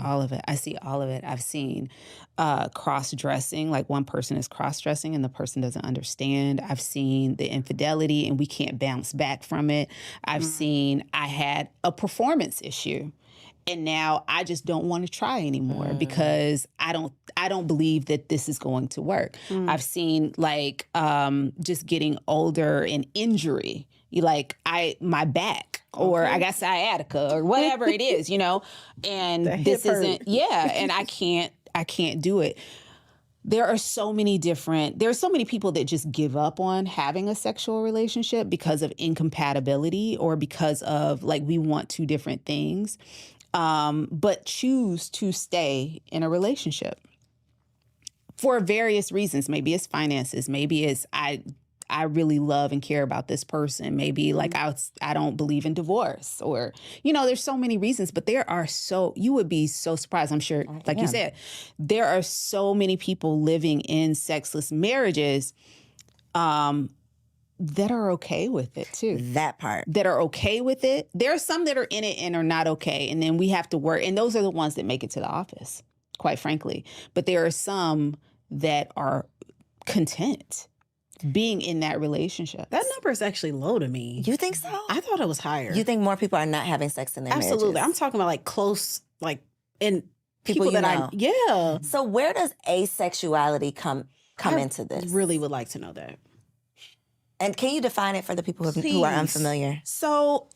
All of it. I see all of it. I've seen cross-dressing, like one person is cross-dressing and the person doesn't understand. I've seen the infidelity and we can't bounce back from it. I've seen I had a performance issue and now I just don't want to try anymore because I don't believe that this is going to work. I've seen just getting older and injury. My back or I got sciatica or whatever it is, and this isn't, and I can't do it. There are so many people that just give up on having a sexual relationship because of incompatibility or because of we want two different things, but choose to stay in a relationship for various reasons. Maybe it's finances. Maybe it's I really love and care about this person. Maybe I don't believe in divorce or, there's so many reasons, but you would be so surprised. I'm sure, you said, there are so many people living in sexless marriages that are okay with it too. That part. That are okay with it. There are some that are in it and are not okay. And then we have to work. And those are the ones that make it to the office, quite frankly. But there are some that are content being in that relationship. That number is actually low to me. You think so? I thought it was higher. You think more people are not having sex in their Absolutely. marriages? I'm talking about close, in people that know. Yeah. So where does asexuality come into this? I really would like to know that. And can you define it for the people who are unfamiliar? So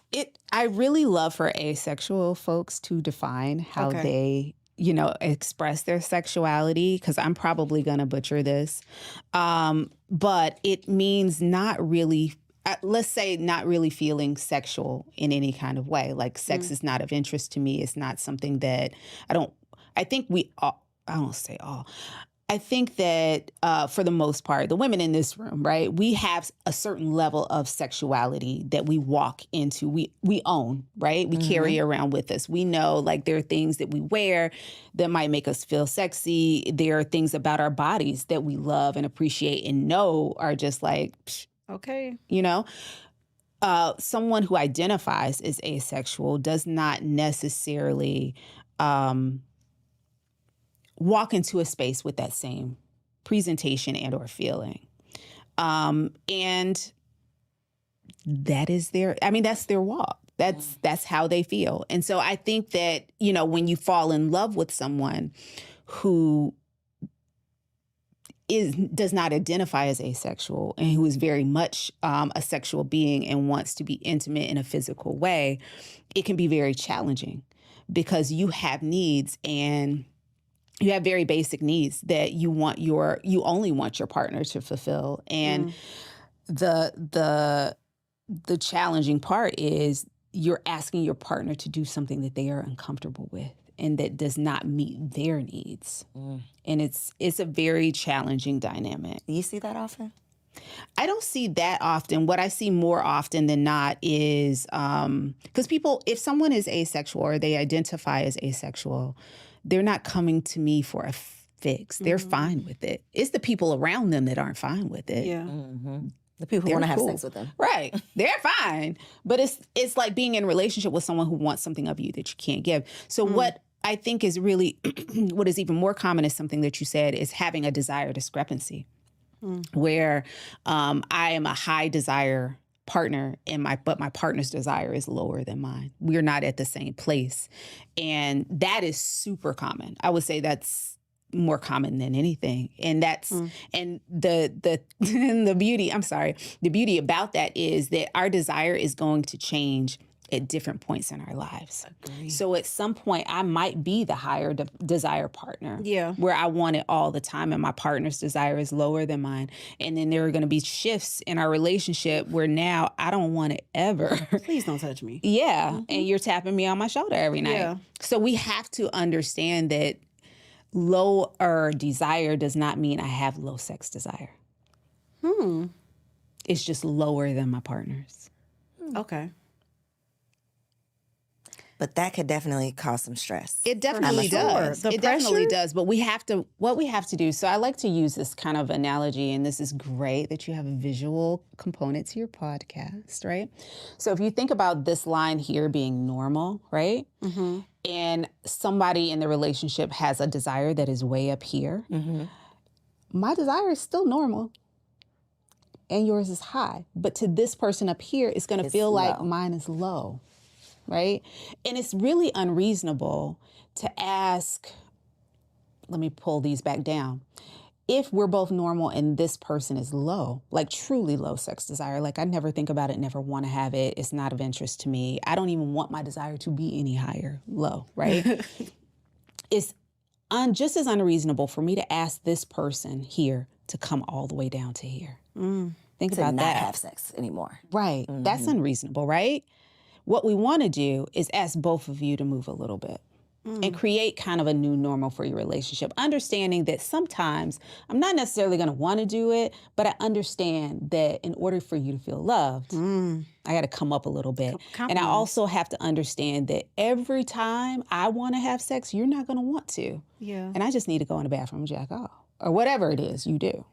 I really love for asexual folks to define how they, express their sexuality, because I'm probably going to butcher this. But it means not really, let's say not really feeling sexual in any kind of way. Like sex is not of interest to me. It's not something that I think I think that for the most part, the women in this room, right, we have a certain level of sexuality that we walk into. We own, right? We carry around with us. We know, like, there are things that we wear that might make us feel sexy. There are things about our bodies that we love and appreciate and know are just like, okay. Someone who identifies as asexual does not necessarily walk into a space with that same presentation and or feeling. And that is that's their walk. That's how they feel. And so I think that, when you fall in love with someone who does not identify as asexual and who is very much a sexual being and wants to be intimate in a physical way, it can be very challenging because you have needs and you have very basic needs that you only want your partner to fulfill. And the challenging part is you're asking your partner to do something that they are uncomfortable with and that does not meet their needs. And it's a very challenging dynamic. You see that often? I don't see that often. What I see more often than not is because if someone is asexual or they identify as asexual, they're not coming to me for a fix. They're fine with it. It's the people around them that aren't fine with it. Yeah. The people who want to have sex with them. Right. They're fine. But it's like being in a relationship with someone who wants something of you that you can't give. So what I think is really, what is even more common is something that you said is having a desire discrepancy, where I am a high desire partner but my partner's desire is lower than mine. We're not at the same place. And that is super common. I would say that's more common than anything. And that's and the beauty about that is that our desire is going to change at different points in our lives. Agreed. So at some point, I might be the higher desire partner. Yeah. Where I want it all the time and my partner's desire is lower than mine. And then there are going to be shifts in our relationship where now I don't want it ever. Please don't touch me. Yeah. And you're tapping me on my shoulder every night. Yeah. So we have to understand that lower desire does not mean I have low sex desire. It's just lower than my partner's. Okay. But that could definitely cause some stress. It definitely does. It definitely does. But what we have to do, so I like to use this kind of analogy, and this is great that you have a visual component to your podcast, right? So if you think about this line here being normal, right? And somebody in the relationship has a desire that is way up here. My desire is still normal. And yours is high. But to this person up here, it's going to feel like mine is low. Right? And it's really unreasonable to ask, let me pull these back down. If we're both normal and this person is low, like truly low sex desire, like I never think about it, never want to have it, it's not of interest to me, I don't even want my desire to be any higher, low, right? It's just as unreasonable for me to ask this person here to come all the way down to here. Think about that. To not have sex anymore. Right. That's unreasonable, right? What we want to do is ask both of you to move a little bit and create kind of a new normal for your relationship. Understanding that sometimes I'm not necessarily going to want to do it, but I understand that in order for you to feel loved, I got to come up a little bit. And I also have to understand that every time I want to have sex, you're not going to want to. Yeah. And I just need to go in the bathroom and jack off. Or whatever it is you do,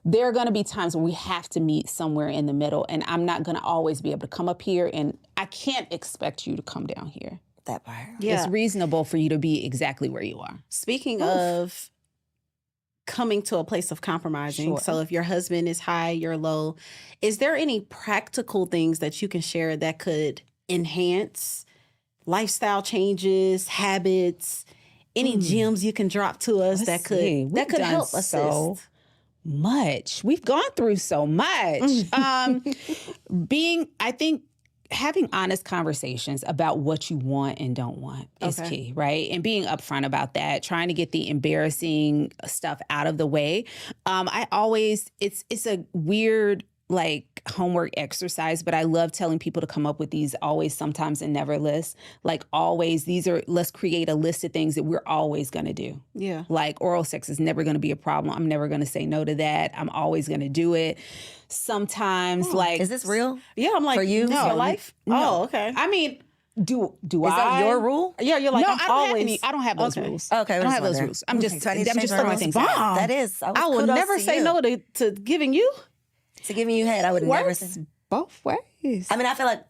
There are going to be times when we have to meet somewhere in the middle, and I'm not going to always be able to come up here, and I can't expect you to come down here. That part. Yeah. It's reasonable for you to be exactly where you are. Speaking of coming to a place of compromising, so if your husband is high, you're low, is there any practical things that you can share that could enhance lifestyle changes, habits, any gems you can drop to us that could help assist? much. We've gone through so much. I think having honest conversations about what you want and don't want is key, right? And being upfront about that, trying to get the embarrassing stuff out of the way. It's a weird like homework exercise, but I love telling people to come up with these always, sometimes, and never lists. Like always, let's create a list of things that we're always going to do. Yeah. Like oral sex is never going to be a problem. I'm never going to say no to that. I'm always going to do it. Sometimes Is this real? Yeah, I'm like, for you, no. your life? No. Oh, okay. I mean, do Is I? that your rule? Yeah, you're like, No, I'm I don't always. have any. I don't have those rules. Okay, I don't have those rules. I'm just throwing things out. Bomb. That is. I will kudos never to say you. no to giving you. To giving you head. I would never Works say. both ways. I mean, I feel like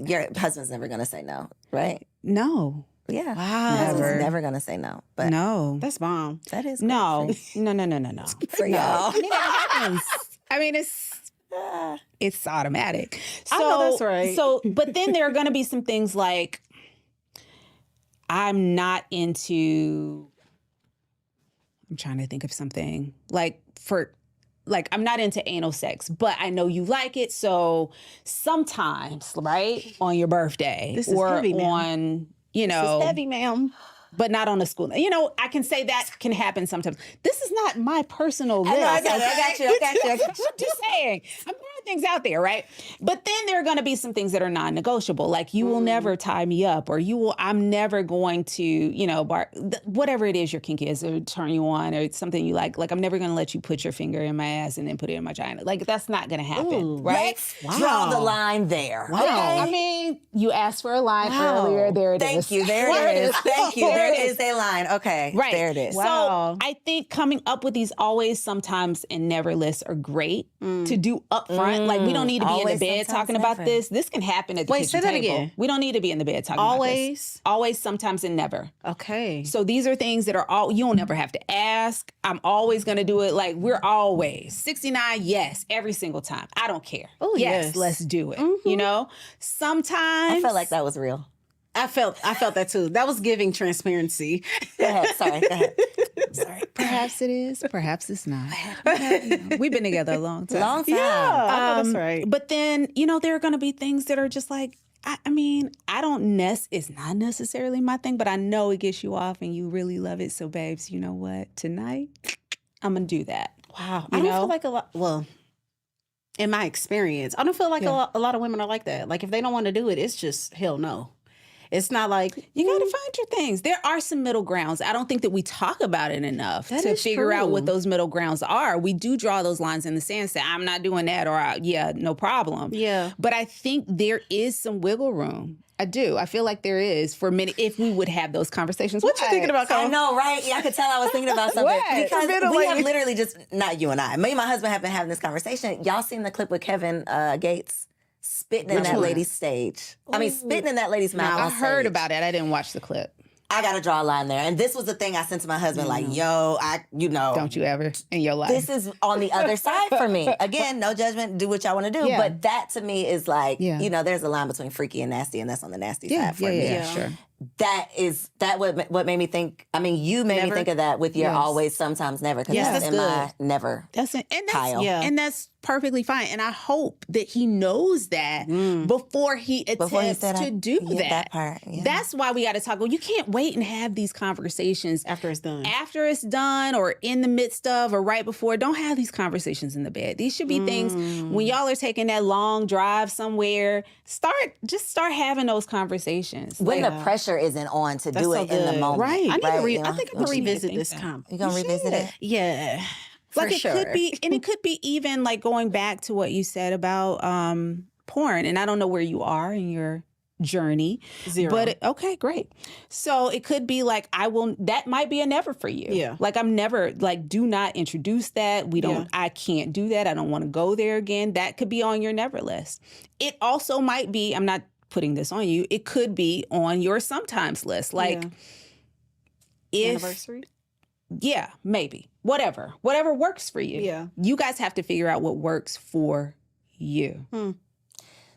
your husband's never gonna say no, right? No. Yeah. Wow. Your husband's Never. never gonna say no. But No. That's bomb. that is No. good No. for y'all. I mean, it happens. I mean, it's automatic. So, I know that's right. So, but then there are going to be some things like I'm trying to think of something like I'm not into anal sex, but I know you like it. So sometimes, right, on your birthday This is or heavy, ma'am. on, This is heavy, ma'am. but not on a school. I can say that can happen sometimes. This is not my personal list. I got you. I'm just saying. I'm throwing things out there, right? But then there are going to be some things that are non-negotiable. Like you will never tie me up, or I'm never going to, whatever it is your kink is, or turn you on, or something you like. Like I'm never going to let you put your finger in my ass and then put it in my vagina. Like that's not going to happen, right? Let's draw the line there. Wow. Okay? I mean, you asked for a line earlier. There it is. Thank you. There it is. Thank you. There is a line. Okay. Right. There it is. Wow. So I think coming up with these always, sometimes, and never lists are great to do up front. Like we don't need to be in the Always, bed sometimes, talking about never. this. This can happen at the Wait, kitchen say that table. again. We don't need to be in the bed talking about this. Always, sometimes, and never. Okay. So these are things that are you don't never have to ask. I'm always going to do it. Like we're always 69. Yes. Every single time. I don't care. Oh, yes. yes. Let's do it. Sometimes I felt like that was real. I felt that too. That was giving transparency. Go ahead. Sorry. Go ahead. Sorry. Perhaps it is. Perhaps it's not. We've been together a long time. Long time. I know that's right. But then, there are going to be things that are just like, it's not necessarily my thing, but I know it gets you off and you really love it. So, babes, you know what? Tonight, I'm going to do that. Wow. I don't feel like a lot. Well, in my experience, I don't feel like a lot of women are like that. Like if they don't want to do it, it's just hell no. It's not like You got to find your things. There are some middle grounds. I don't think that we talk about it enough That to is figure out true. what those middle grounds are. We do draw those lines in the sand, say, I'm not doing that, or no problem. Yeah. But I think there is some wiggle room. I do. I feel like there is for many, if we would have those conversations. What you thinking about, I Cole? know, right? Yeah, I could tell I was thinking about something. What? Because Middle we lady. have literally just, not you and I, me and my husband have been having this conversation. Y'all seen the clip with Kevin Gates spitting in Which that one? lady's stage? I mean, spitting in that lady's mouth. I on heard stage. about it. I didn't watch the clip. I got to draw a line there. And this was the thing I sent to my husband, like, yo, Don't you ever in your life. this is on the other side for me. Again, no judgment, do what y'all want to do. Yeah. But that to me is like, Yeah. there's a line between freaky and nasty, and that's on the nasty yeah, side for yeah, me. yeah, sure. That what made me think. I mean, you made me Never? think of that with your Yes. always, sometimes, never. Because Yes, that's that's in my good. never. That's it. And that's, Kyle. Yeah. and that's perfectly fine. And I hope that he knows that before he attempts said to do that. that part. Yeah. That's why we got to talk. Well, you can't wait and have these conversations After it's done. after it's done or in the midst of or right before. Don't have these conversations in the bed. These should be things when y'all are taking that long drive somewhere, start having those conversations. when Like, the pressure isn't on to That's do so it in the good. moment. Right. I need to You know? I think I'm gonna You need to revisit think this that. comp. You gonna revisit it? Yeah. like For it sure. could be, and it could be even like going back to what you said about porn. And I don't know where you are in your journey. 0. But okay, great. So it could be like, that might be a never for you. Yeah. Like I'm never, like, do not introduce that. I can't do that. I don't want to go there again. That could be on your never list. It also might be, I'm not putting this on you, it could be on your sometimes list. Like if, anniversary. yeah, maybe. Whatever works for you. Yeah. You guys have to figure out what works for you.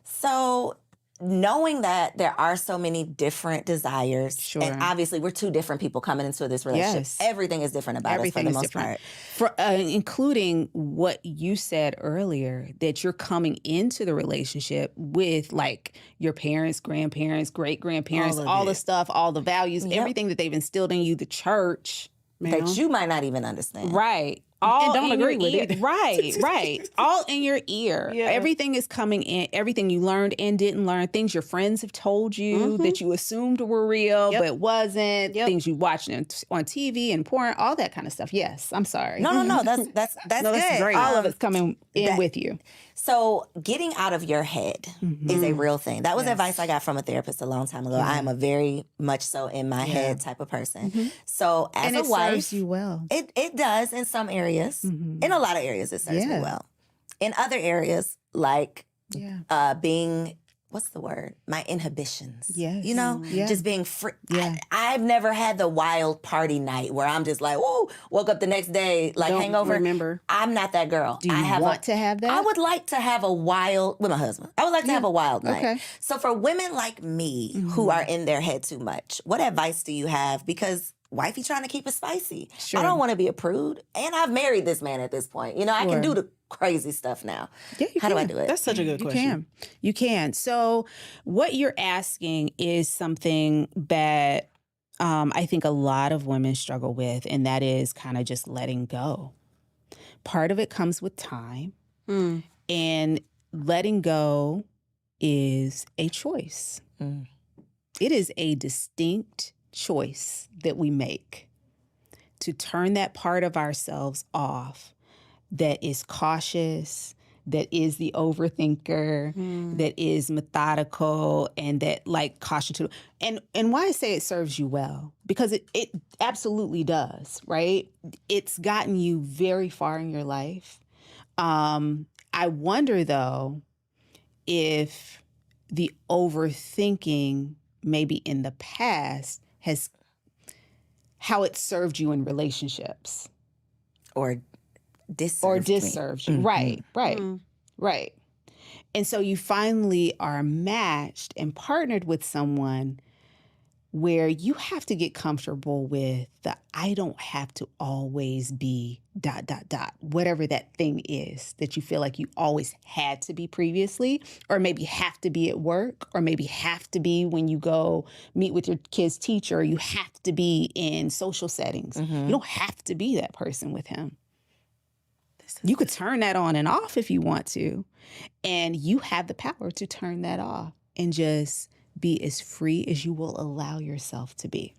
So knowing that there are so many different desires, Sure. and obviously we're two different people coming into this relationship. Yes. Everything is different about us for the most part. For including what you said earlier, that you're coming into the relationship with like your parents, grandparents, great grandparents, all the stuff, all the values, everything that they've instilled in you, the church that you might not even understand. Right. All and don't in agree your with ear. either. Right. All in your ear. Yeah. Everything is coming in. Everything you learned and didn't learn. Things your friends have told you that you assumed were real, but wasn't. Things you watched on TV and porn, all that kind of stuff. Yes, I'm sorry. No. That's No, good. that's great. All of it's coming in with you. So getting out of your head is a real thing. That was advice I got from a therapist a long time ago. I am a very much so in my head type of person. So as a wife, serves you well. It does in some areas. In a lot of areas, it serves me well. In other areas, like being, what's the word? My inhibitions. Yes. You know, just being free. I've never had the wild party night where I'm just like, ooh, woke up the next day, like Don't hangover. remember. I'm not that girl. Do you want to have that? I would like to have a wild, with my husband, I would like to have a wild night. Okay. So for women like me who are in their head too much, what advice do you have? Because wifey trying to keep it spicy. Sure. I don't want to be a prude. And I've married this man at this point. You know, I can do the crazy stuff now. Yeah, you How can. do I do it? That's such a good question. You can. So what you're asking is something that I think a lot of women struggle with, and that is kind of just letting go. Part of it comes with time, and letting go is a choice. It is a distinct choice that we make to turn that part of ourselves off that is cautious, that is the overthinker, that is methodical, and that like caution to. And why I say it serves you well, because it absolutely does, right? It's gotten you very far in your life. I wonder though if the overthinking maybe in the past has how it served you in relationships. Or disserved you. Right. And so you finally are matched and partnered with someone where you have to get comfortable with the I don't have to always be ... whatever that thing is that you feel like you always had to be previously, or maybe have to be at work, or maybe have to be when you go meet with your kid's teacher, or you have to be in social settings. You don't have to be that person with him. You could turn that on and off if you want to, and you have the power to turn that off and just be as free as you will allow yourself to be.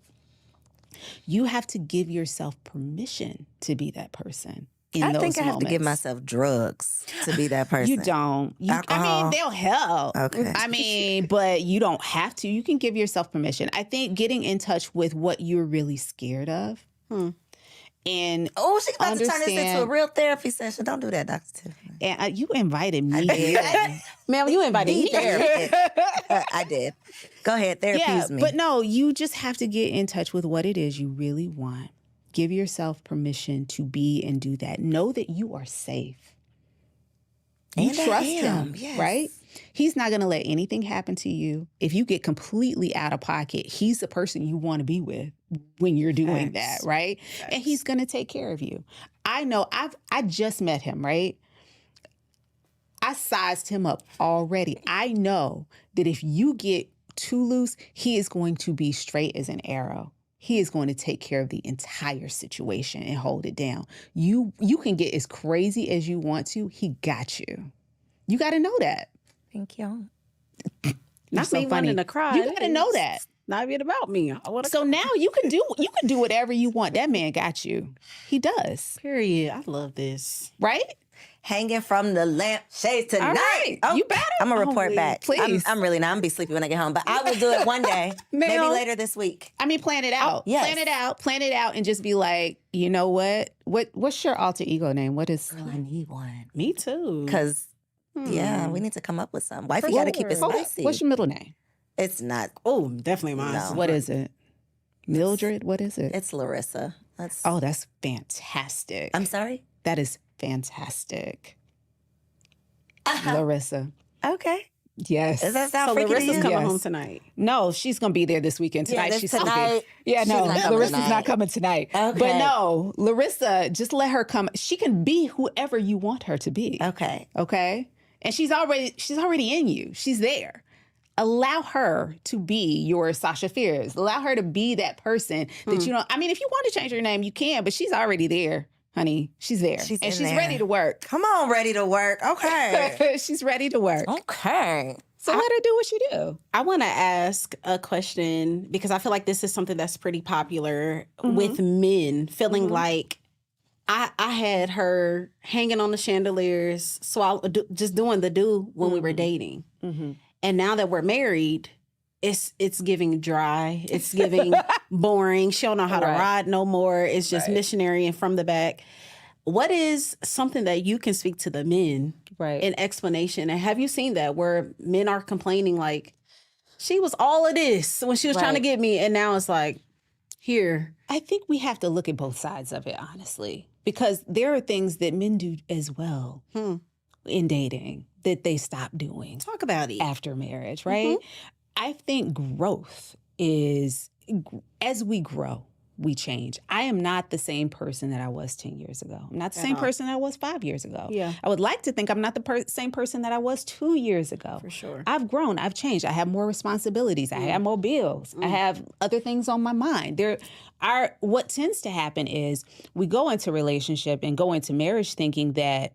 You have to give yourself permission to be that person in those moments. I think I have to give myself drugs to be that person. You don't. Alcohol. I mean, they'll help. Okay. I mean, but you don't have to. You can give yourself permission. I think getting in touch with what you're really scared of. And she's about to turn this into a real therapy session. Don't do that, Dr. Tiffany. And you invited me here. Ma'am, you invited me here. I did. Go ahead, therapy's me. But no, you just have to get in touch with what it is you really want. Give yourself permission to be and do that. Know that you are safe. You trust him, right? He's not going to let anything happen to you. If you get completely out of pocket, he's the person you want to be with when you're doing that, right? And he's going to take care of you. I know I just met him, right? I sized him up already. I know that if you get too loose, he is going to be straight as an arrow. He is going to take care of the entire situation and hold it down. You can get as crazy as you want to. He got you. You got to know that. Thank you. Not me wanting to cry. You got to know that. Not even about me. So now you can do whatever you want. That man got you. He does. Period. I love this. Right? Hanging from the lampshade tonight. All right. You better. I'm going to report back. Please. I'm really not. I'm going to be sleepy when I get home. But I will do it one day. Maybe later this week. I mean, plan it out. Yes. Plan it out and just be like, you know what? What's your alter ego name? What is... Girl, I need one. Me too. Because, we need to come up with something. Wifey got to keep it spicy. What's your middle name? It's not. Oh, definitely mine. No. What is it? Mildred? What is it? It's Larissa. That's fantastic. I'm sorry? That is fantastic. Larissa. Okay. Yes. Does that sound So freaky to Larissa's you? coming Yes. home tonight. No, she's going to be there this weekend. Tonight, this she's tonight. sleeping. Yeah, She's no, not coming Larissa's tonight. not coming tonight. Okay. But no, Larissa, just let her come. She can be whoever you want her to be. Okay. Okay? And she's already in you. She's there. Allow her to be your Sasha Fierce. Allow her to be that person that you know. I mean, if you want to change her name, you can, but she's already there, honey. She's there. She's and in she's there. ready to work. Come on, ready to work. Okay. She's ready to work. Okay. So let her do what she do. I want to ask a question because I feel like this is something that's pretty popular with men feeling like I had her hanging on the chandeliers, just doing the do when we were dating. And now that we're married, it's giving dry. It's giving boring. She don't know how to ride no more. It's just missionary and from the back. What is something that you can speak to the men in explanation? And have you seen that where men are complaining like, she was all of this when she was trying to get me, and now it's like, here. I think we have to look at both sides of it, honestly, because there are things that men do as well in dating that they stop doing. Talk about it. After marriage, right? I think growth is, as we grow, we change. I am not the same person that I was 10 years ago. I'm not the same person that I was 5 years ago. Yeah. I would like to think I'm not the same person that I was 2 years ago. For sure. I've grown. I've changed. I have more responsibilities. I have more bills. I have other things on my mind. What tends to happen is we go into relationship and go into marriage thinking that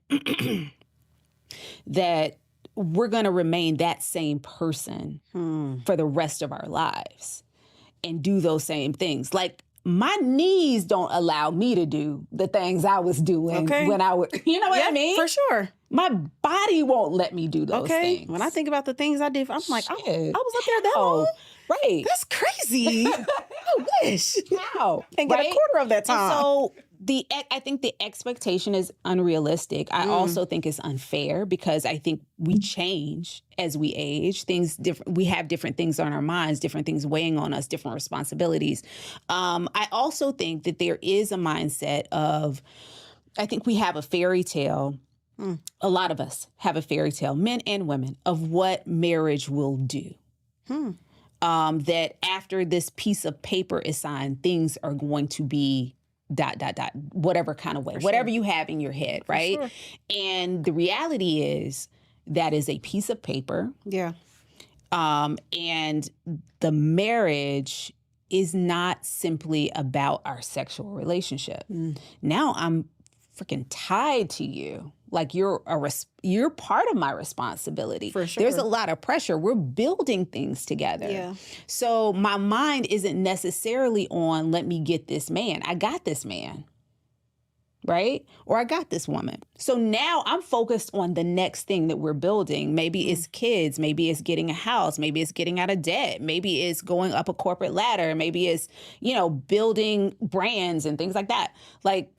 that we're going to remain that same person for the rest of our lives and do those same things. Like, my knees don't allow me to do the things I was doing when I was, you know what I mean? For sure. My body won't let me do those things. When I think about the things I did, I'm like, I was up there that How? long. Right. That's crazy. I wish. How? And get a quarter of that And time. so I think the expectation is unrealistic. I also think it's unfair because I think we change as we age. We have different things on our minds, different things weighing on us, different responsibilities. I also think that there is a mindset of, I think we have a fairy tale. A lot of us have a fairy tale, men and women, of what marriage will do. That after this piece of paper is signed, things are going to be ... whatever kind of way, whatever you have in your head, right? sure. And the reality is that is a piece of paper. Yeah. And the marriage is not simply about our sexual relationship. Now I'm freaking tied to you. Like you're part of my responsibility. For sure. There's a lot of pressure. We're building things together. Yeah. So my mind isn't necessarily on, let me get this man. I got this man. Right? Or I got this woman. So now I'm focused on the next thing that we're building. Maybe it's kids. Maybe it's getting a house. Maybe it's getting out of debt. Maybe it's going up a corporate ladder. Maybe it's, building brands and things like that. Like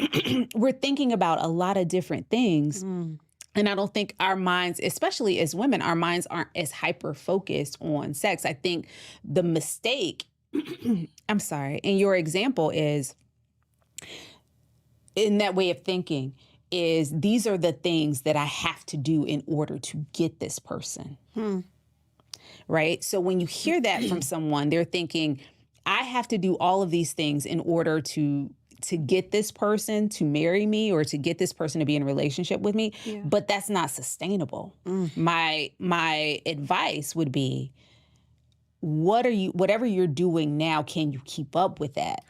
we're thinking about a lot of different things. And I don't think our minds, especially as women, our minds aren't as hyper-focused on sex. I think the mistake, I'm sorry, in your example is, in that way of thinking, is these are the things that I have to do in order to get this person. Right? So when you hear that from someone, they're thinking, I have to do all of these things in order to get this person to marry me or to get this person to be in a relationship with me. Yeah. But that's not sustainable. My advice would be, whatever you're doing now, can you keep up with that?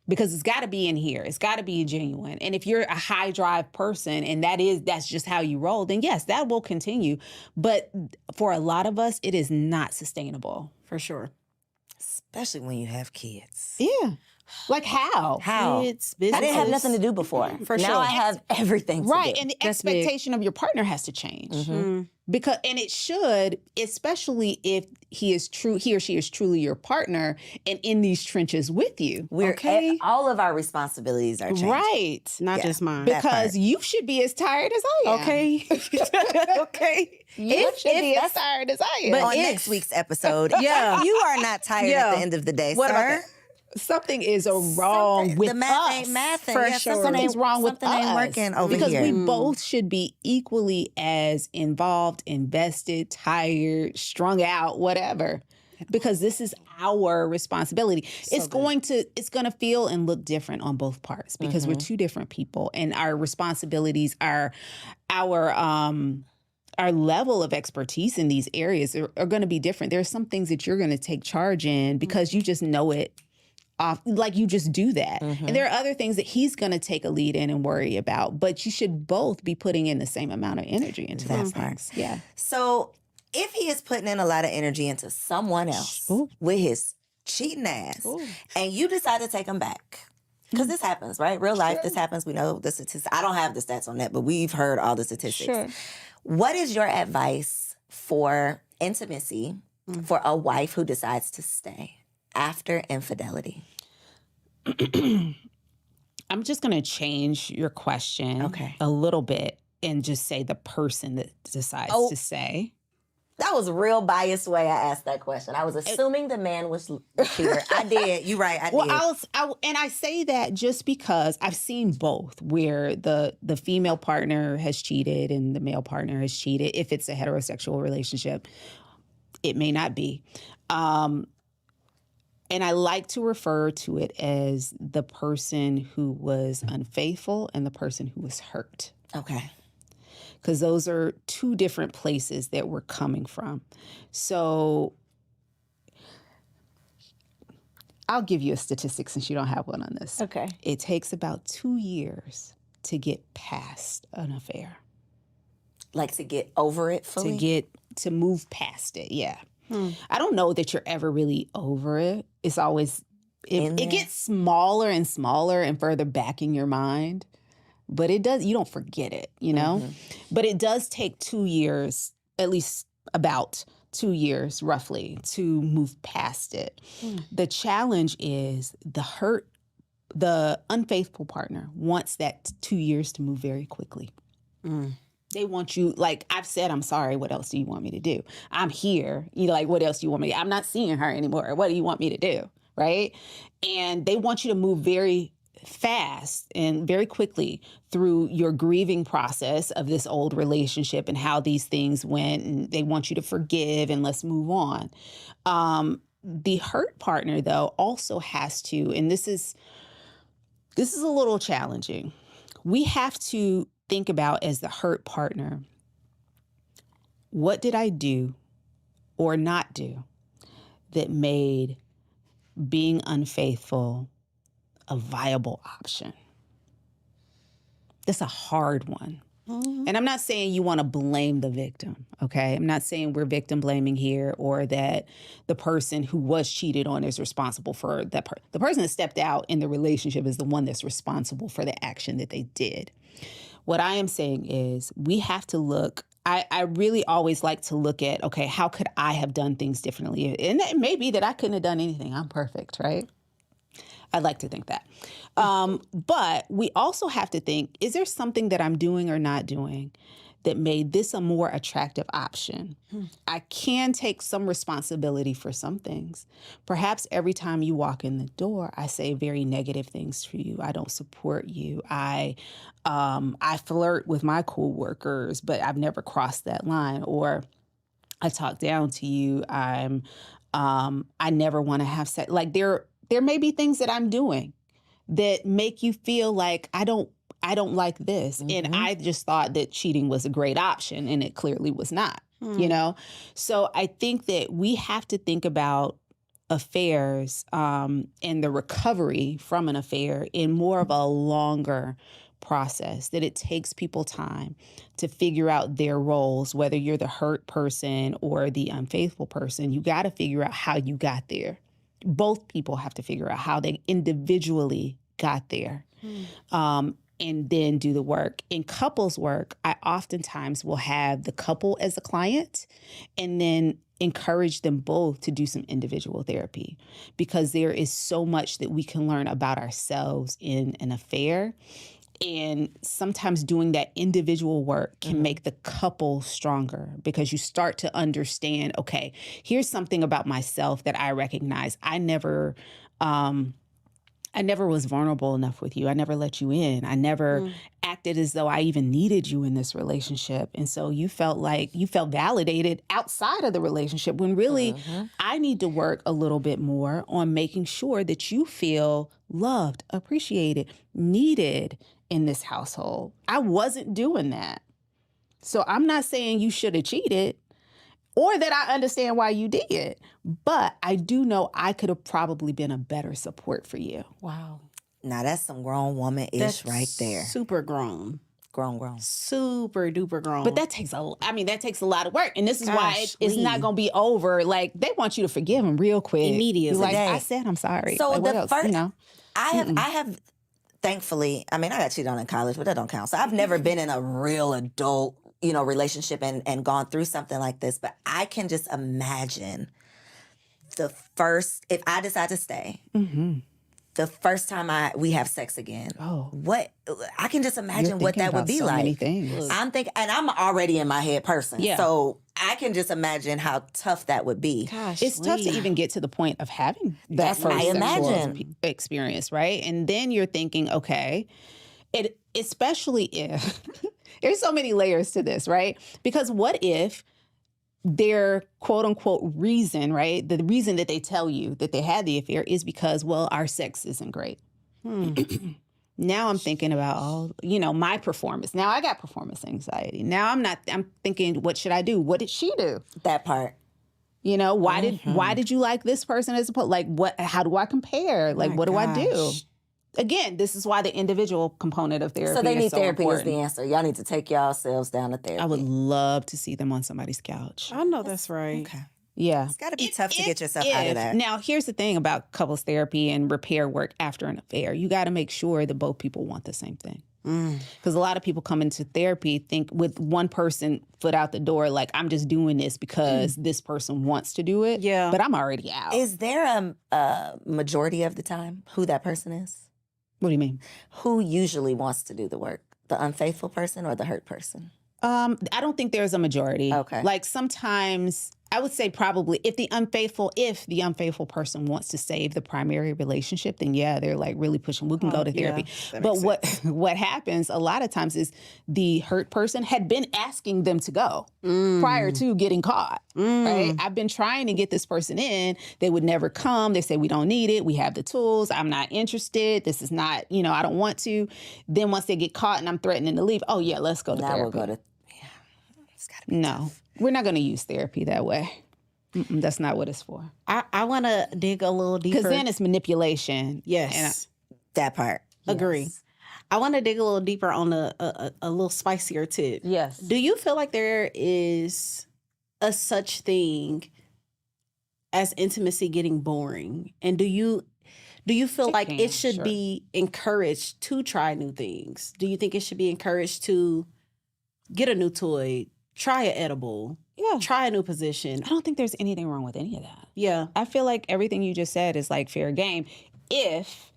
Because it's got to be in here. It's got to be genuine. And if you're a high drive person and that's just how you roll, then yes, that will continue. But for a lot of us, it is not sustainable. For sure. Especially when you have kids. Yeah. Like how? How? Kids, I didn't have businesses. nothing to do before. For now sure. I have everything to Right. do. And the That's big. expectation of your partner has to change. And it should, especially if he or she is truly your partner and in these trenches with you. All of our responsibilities are changing. Right. Not just mine. Because you should be as tired as I am. Okay. Okay. You should be as tired as I am. But on next week's episode, you are not tired at the end of the day, What about sir. that? something is wrong with the math us. ain't mathing. For Yeah, sure. something Something's wrong with something ain't us. working over because here. we both should be equally as involved, invested, tired, strung out, whatever. Because this is our responsibility. It's going to feel and look different on both parts because we're two different people, and our responsibilities are our level of expertise in these areas are going to be different. There are some things that you're going to take charge in because you just know it off, like you just do that. And there are other things that he's going to take a lead in and worry about, but you should both be putting in the same amount of energy into those things. Yeah. So if he is putting in a lot of energy into someone else with his cheating ass, and you decide to take him back, because this happens, right? Real life, this happens. We know the statistics. I don't have the stats on that, but we've heard all the statistics. Sure. What is your advice for intimacy for a wife who decides to stay after infidelity? I'm just going to change your question a little bit and just say the person that decides to stay. That was a real biased way I asked that question. I was assuming the man was a cheater. I did. You're right. I did. And I say that just because I've seen both, where the female partner has cheated and the male partner has cheated. If it's a heterosexual relationship, it may not be. And I like to refer to it as the person who was unfaithful and the person who was hurt. Okay. Because those are two different places that we're coming from. So I'll give you a statistic since you don't have one on this. Okay. It takes about 2 years to get past an affair. Like to get over it fully? To move past it, yeah. I don't know that you're ever really over it. It's always, it gets smaller and smaller and further back in your mind. But it does, you don't forget it, you know? But it does take 2 years, at least about 2 years roughly, to move past it. The challenge is the unfaithful partner wants that 2 years to move very quickly. They want you, like I've said, I'm sorry, what else do you want me to do? I'm here, what else do you want me to do? I'm not seeing her anymore. What do you want me to do, right? And they want you to move very fast and very quickly through your grieving process of this old relationship and how these things went, and they want you to forgive and let's move on. The hurt partner, though, also has to, and this is a little challenging. We have to think about, as the hurt partner, what did I do or not do that made being unfaithful a viable option? That's a hard one. And I'm not saying you want to blame the victim, okay? I'm not saying we're victim blaming here, or that the person who was cheated on is responsible for that. The person that stepped out in the relationship is the one that's responsible for the action that they did. What I am saying is we have to look. I really always like to look at, okay, how could I have done things differently? And it may be that I couldn't have done anything. I'm perfect, right? I'd like to think that. But we also have to think, is there something that I'm doing or not doing that made this a more attractive option? I can take some responsibility for some things. Perhaps every time you walk in the door, I say very negative things to you. I don't support you. I flirt with my coworkers, but I've never crossed that line. Or I talk down to you. I never want to have sex. Like there may be things that I'm doing that make you feel like I don't like this. And I just thought that cheating was a great option, and it clearly was not, you know? So I think that we have to think about affairs and the recovery from an affair in more of a longer process, that it takes people time to figure out their roles, whether you're the hurt person or the unfaithful person. You got to figure out how you got there. Both people have to figure out how they individually got there, and then do the work. In couples work, I oftentimes will have the couple as a client and then encourage them both to do some individual therapy, because there is so much that we can learn about ourselves in an affair. And sometimes doing that individual work can make the couple stronger, because you start to understand, okay, here's something about myself that I recognize. I never I never was vulnerable enough with you. I never let you in. I never acted as though I even needed you in this relationship. And so you felt validated outside of the relationship when really I need to work a little bit more on making sure that you feel loved, appreciated, needed in this household. I wasn't doing that. So I'm not saying you should have cheated or that I understand why you did, but I do know I could have probably been a better support for you. Wow. Now that's some grown woman-ish right there. Super grown. Grown. Super duper grown. But that takes a lot of work. And this is why it's Golly. not going to be over. Like, they want you to forgive them real quick. Immediately. Like, Today. I said I'm sorry. So like, what the else? first, You know? I have, thankfully, I mean, I got cheated on in college, but that don't count. So I've never been in a real adult, relationship and gone through something like this. But I can just imagine if I decide to stay, the first time we have sex again, what I can just imagine what that would be so like. Many things. I'm thinking, and I'm already in my head person, Yeah. so I can just imagine how tough that would be. Gosh, It's tough to even get to the point of having that That's what first I sexual imagine. experience, right? And then you're thinking, okay, especially if there's so many layers to this, right? Because what if their quote unquote reason, right? The reason that they tell you that they had the affair is because, well, our sex isn't great. Now I'm thinking about, my performance. Now I got performance anxiety. Now I'm thinking, what should I do? What did she do? That part. Why did you like this person as opposed, like, how do I compare? Like, what do I do? Again, this is why the individual component of therapy So they is need so therapy important. as the answer. Y'all need to take yourselves down to therapy. I would love to see them on somebody's couch. I know that's right. Okay. Yeah. It's got to be tough to get yourself out of that. Now, here's the thing about couples therapy and repair work after an affair. You got to make sure that both people want the same thing. Because a lot of people come into therapy think with one person foot out the door, like, I'm just doing this because this person wants to do it. Yeah. But I'm already out. Is there a majority of the time who that person is? What do you mean? Who usually wants to do the work? The unfaithful person or the hurt person? I don't think there's a majority. Okay. Like, sometimes I would say probably if the unfaithful person wants to save the primary relationship, then yeah, they're like really pushing. We can go to therapy. that But makes what happens a lot of times is the hurt person had been asking them to go prior to getting caught. Right? I've been trying to get this person in. They would never come. They say, we don't need it. We have the tools. I'm not interested. This is not, I don't want to. Then once they get caught and I'm threatening to leave, oh yeah, let's go to Now therapy. we'll go to, it's got to be No, we're not going to use therapy that way. That's not what it's for. I want to dig a little deeper. Because then it's manipulation. Yes. that part. Agree. Yes. I want to dig a little deeper on a little spicier tip. Yes. Do you feel like there is a such thing as intimacy getting boring? And do you feel like it should be encouraged to try new things? Do you think it should be encouraged to get a new toy, try an edible, try a new position? I don't think there's anything wrong with any of that. Yeah. I feel like everything you just said is like fair game if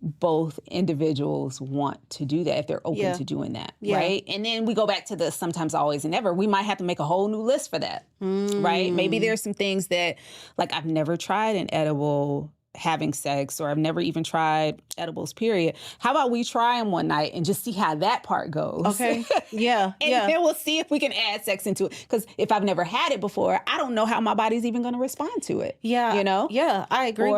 both individuals want to do that, if they're open to doing that, right? And then we go back to the sometimes, always, and never. We might have to make a whole new list for that, right? Maybe there's some things that, like, I've never tried an edible having sex, or I've never even tried edibles, period. How about we try them one night and just see how that part goes? Okay. Yeah. And then we'll see if we can add sex into it. Because if I've never had it before, I don't know how my body's even going to respond to it. Yeah. Yeah, I agree.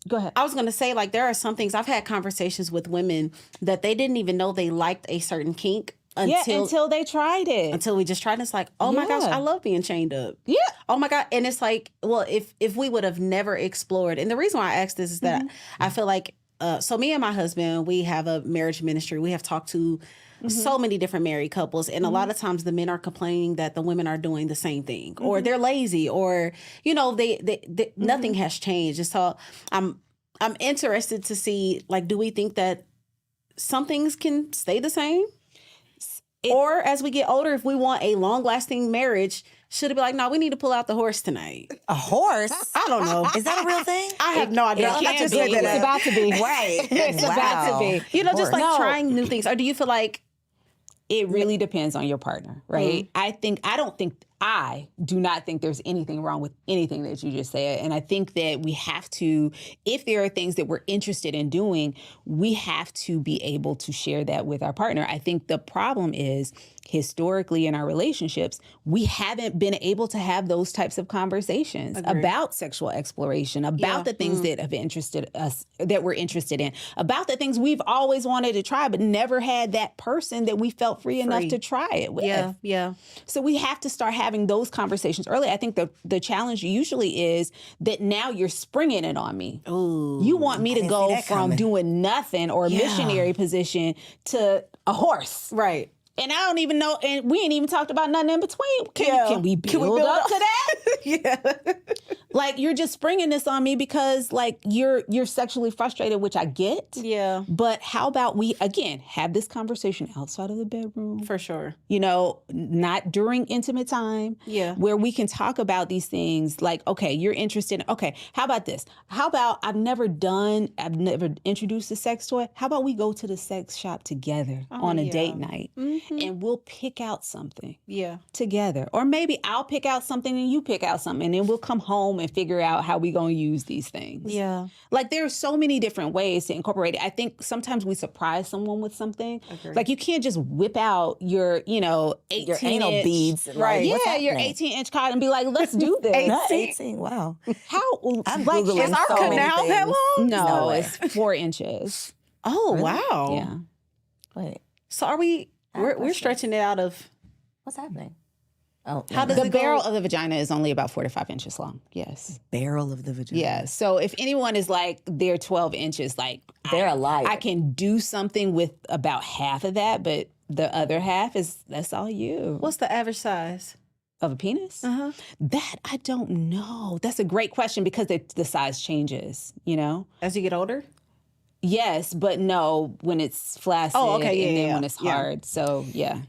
Go ahead. I was going to say, like, there are some things, I've had conversations with women that they didn't even know they liked a certain kink until they tried it. Until we just tried it. It's like, oh my gosh, I love being chained up. Yeah. Oh my God. And it's like, well, if we would have never explored, and the reason why I asked this is that I feel like, so me and my husband, we have a marriage ministry. We have talked to so many different married couples. And a lot of times the men are complaining that the women are doing the same thing, or they're lazy, or, they nothing has changed. And so I'm interested to see, like, do we think that some things can stay the same? Or as we get older, if we want a long-lasting marriage, should it be like, no, we need to pull out the horse tonight? A horse? I don't know. Is that a real thing? I have no idea. It I just can be. looked it It's up. about to be. Right. It's about to be. Just like No. trying new things. Or do you feel like It really depends on your partner, right? I don't think I do not think there's anything wrong with anything that you just said. And I think that we have to, if there are things that we're interested in doing, we have to be able to share that with our partner. I think the problem is historically in our relationships, we haven't been able to have those types of conversations about sexual exploration, about the things that have interested us, that we're interested in, about the things we've always wanted to try, but never had that person that we felt free enough to try it with. Yeah. So we have to start having those conversations early. I think the challenge usually is that now you're springing it on me. Ooh, you want me to go from doing nothing or a missionary position to a horse. Right. And I don't even know, and we ain't even talked about nothing in between. Can we build up to that? Like, you're just springing this on me because, like, you're sexually frustrated, which I get. Yeah. But how about we, again, have this conversation outside of the bedroom? For sure. You know, not during intimate time. Yeah. Where we can talk about these things like, okay, you're interested in, okay, how about this? How about I've never introduced a sex toy. How about we go to the sex shop together on a date night? And we'll pick out something together. Or maybe I'll pick out something and you pick out something. And then we'll come home and figure out how we're going to use these things. Yeah. Like, there are so many different ways to incorporate it. I think sometimes we surprise someone with something. Like, you can't just whip out your, 18 your anal beads. Right. Yeah, your 18-inch card and be like, let's do this. 18, wow. How? I'm like, Googling is our so many canal that things. long? No No, way. it's 4 inches. Oh, wow. Yeah. Wait, So are we're stretching it out of... what's happening? Oh, How does The it go? barrel of the vagina is only about 4 to 5 inches long. Yes. barrel of the vagina? Yeah. So if anyone is like, they're 12 inches, like, They're a liar. I can do something with about half of that, but the other half that's all you. What's the average size? Of a penis? Uh-huh. That I don't know. That's a great question because the size changes, As you get older? Yes, but no, when it's flaccid and then when it's hard. So, yeah.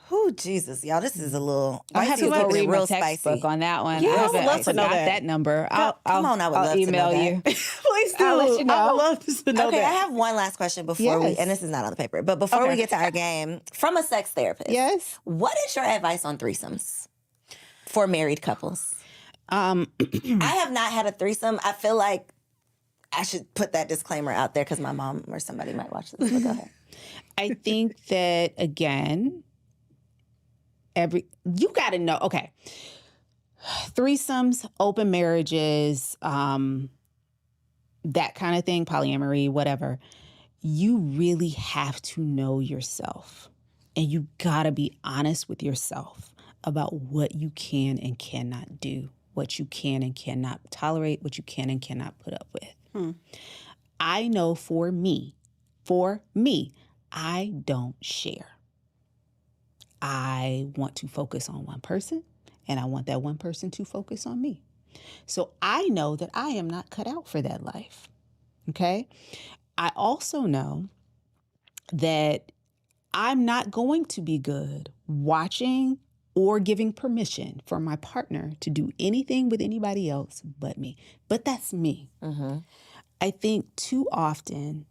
Oh, Jesus, y'all, this is a little... I have to go read my textbook on that one. Yeah, I would love I to know forgot that. number. Come on, I would I'll love to know email that. you. Please do. I'll let you know. I would love to know Okay, I that. have one last question before we... Yes. And this is not on the paper. But before we get to our game, from a sex therapist, Yes. what is your advice on threesomes for married couples? I have not had a threesome. I feel like I should put that disclaimer out there because my mom or somebody might watch this. But go ahead. I think that, again, you got to know, okay, threesomes, open marriages, that kind of thing, polyamory, whatever. You really have to know yourself. And you got to be honest with yourself about what you can and cannot do, what you can and cannot tolerate, what you can and cannot put up with. I know for me, I don't share. I want to focus on one person, and I want that one person to focus on me. So I know that I am not cut out for that life, okay? I also know that I'm not going to be good watching or giving permission for my partner to do anything with anybody else but me. But that's me. I think too often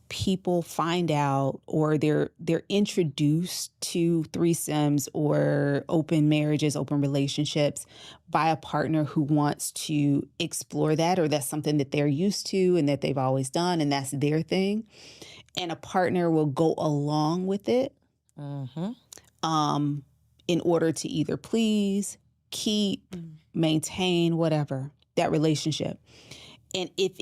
people find out or they're introduced to threesomes or open marriages, open relationships by a partner who wants to explore that, or that's something that they're used to and that they've always done and that's their thing. And a partner will go along with it in order to either please, keep, maintain, whatever, that relationship. And if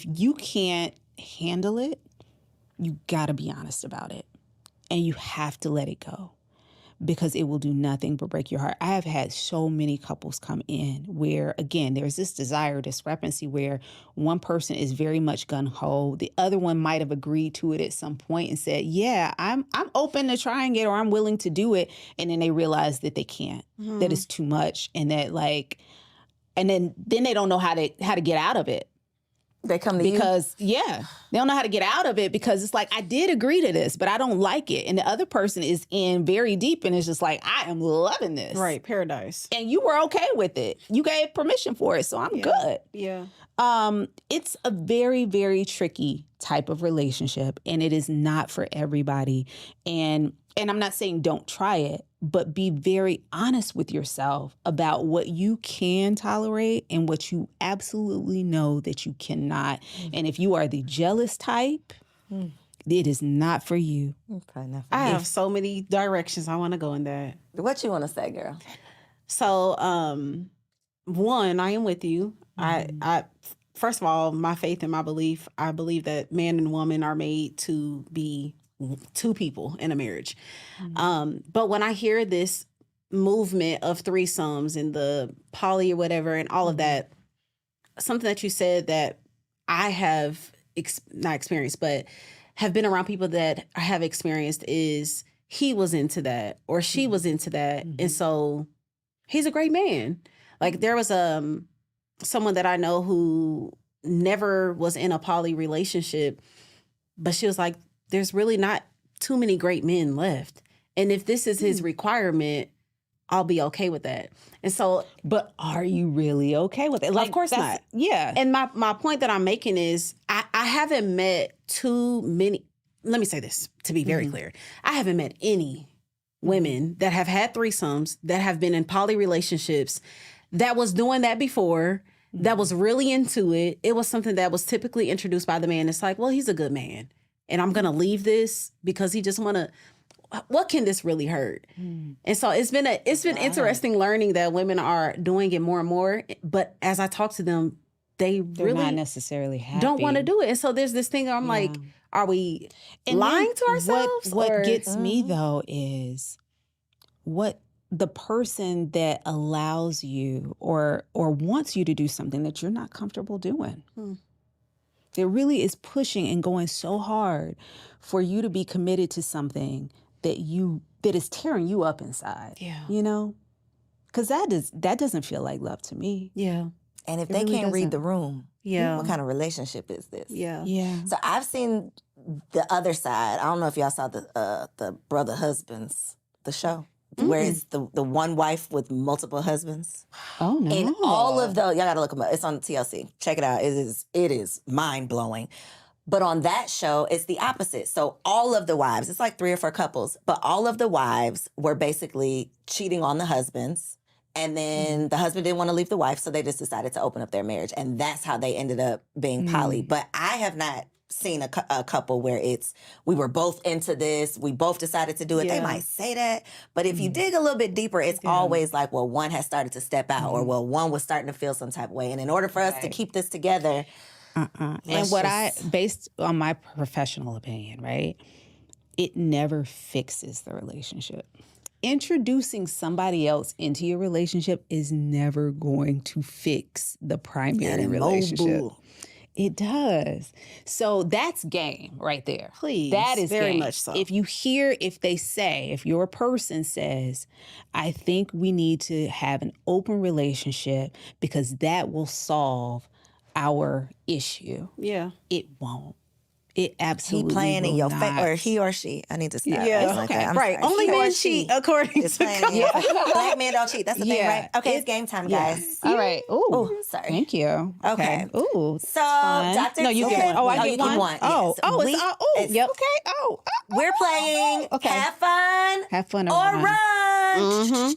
you can't handle it, you got to be honest about it. And you have to let it go because it will do nothing but break your heart. I have had so many couples come in where, again, there's this desire discrepancy where one person is very much gung-ho. The other one might have agreed to it at some point and said, yeah, I'm open to trying it or I'm willing to do it. And then they realize that they can't, that it's too much and that and then they don't know how to get out of it. They come to you? Because, they don't know how to get out of it because it's like, I did agree to this, but I don't like it. And the other person is in very deep and it's just like, I am loving this. Right, paradise. And you were okay with it. You gave permission for it, so I'm good. Yeah. It's a very, very tricky type of relationship, and it is not for everybody. And I'm not saying don't try it, but be very honest with yourself about what you can tolerate and what you absolutely know that you cannot. And if you are the jealous type, it is not for you. Okay, not for I me. have so many directions I want to go in that. What you want to say, girl? So, one, I am with you. I first of all, my faith and my belief, I believe that man and woman are made to be two people in a marriage. But when I hear this movement of threesomes and the poly or whatever and all of that, something that you said that I have not experienced, but have been around people that have experienced is he was into that or she was into that. And so he's a great man. Like there was someone that I know who never was in a poly relationship, but she was like, there's really not too many great men left. And if this is his requirement, I'll be okay with that. And so, but are you really okay with it? Like, of course not. Yeah. And my point that I'm making is I haven't met too many, let me say this to be very clear. I haven't met any women that have had threesomes, that have been in poly relationships, that was doing that before, that was really into it. It was something that was typically introduced by the man. It's like, well, he's a good man. And I'm going to leave this because he just want to, what can this really hurt? And so it's been interesting learning that women are doing it more and more. But as I talk to them, they're really not necessarily happy. don't want to do it. And so there's this thing where I'm like, are we lying to ourselves? What gets me though is what the person that allows you or wants you to do something that you're not comfortable doing. That really is pushing and going so hard for you to be committed to something that is tearing you up inside. Yeah. You know? Because that doesn't feel like love to me. Yeah. And if It they really can't read doesn't. the room, Yeah. what kind of relationship is this? Yeah. Yeah. So I've seen the other side. I don't know if y'all saw the Brother Husbands, the show, where it's the one wife with multiple husbands. Oh no. And all of y'all gotta look them up. It's on TLC. Check it out. It is mind blowing. But on that show, it's the opposite. So all of the wives, it's like 3 or 4 couples, but all of the wives were basically cheating on the husbands. And then the husband didn't want to leave the wife, so they just decided to open up their marriage. And that's how they ended up being poly. But I have not seen a couple where we were both into this, we both decided to do it. Yeah. They might say that, but if you dig a little bit deeper, it's always like, well, one has started to step out, or well, one was starting to feel some type of way. And in order for us to keep this together, And based on my professional opinion, right? It never fixes the relationship. Introducing somebody else into your relationship is never going to fix the primary relationship. It does. So that's game right there. Please. That is very game. much so. If if your person says, I think we need to have an open relationship because that will solve our issue. Yeah. It won't. It absolutely he playing in will your not. face, or he or she. I need to stop. Yeah. It's like Okay. that. I'm Right. sorry. Only He or men she cheat according is to playing. God. Yeah. Black men don't cheat. That's the thing, Yeah. right? Okay, it's game time, guys. All right. Ooh. Oh, sorry. Thank you. Okay. Ooh. So, fun. Dr. No, you Tiff- get one. Oh, I No, get you get one? one. Oh, Yes. it's It's- yep. Okay. Oh. We're playing Okay. Have Fun Have fun or everyone. Run.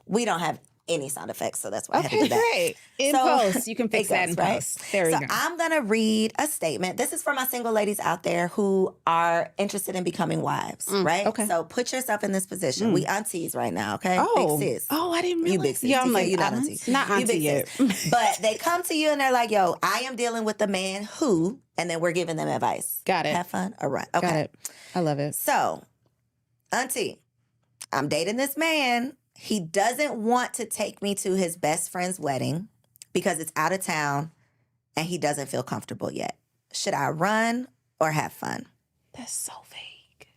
We don't have any sound effects, so that's why I had to Okay, do that. great. In So- post, you can fix that in Exactly, right? post. There you So go. I'm going to read a statement. This is for my single ladies out there who are interested in becoming wives, right? okay. So put yourself in this position. We aunties right now, okay? Oh. Big sis. Oh, I didn't You realize. big sis. Yeah, I'm You like, you not I'm auntie. not You auntie big yet. sis. But they come to you and they're like, yo, I am dealing with the man who, and then we're giving them advice. Got it. Have fun or run. Okay. Got it. I love it. So, auntie, I'm dating this man. He doesn't want to take me to his best friend's wedding because it's out of town and he doesn't feel comfortable yet. Should I run or have fun? That's so vague.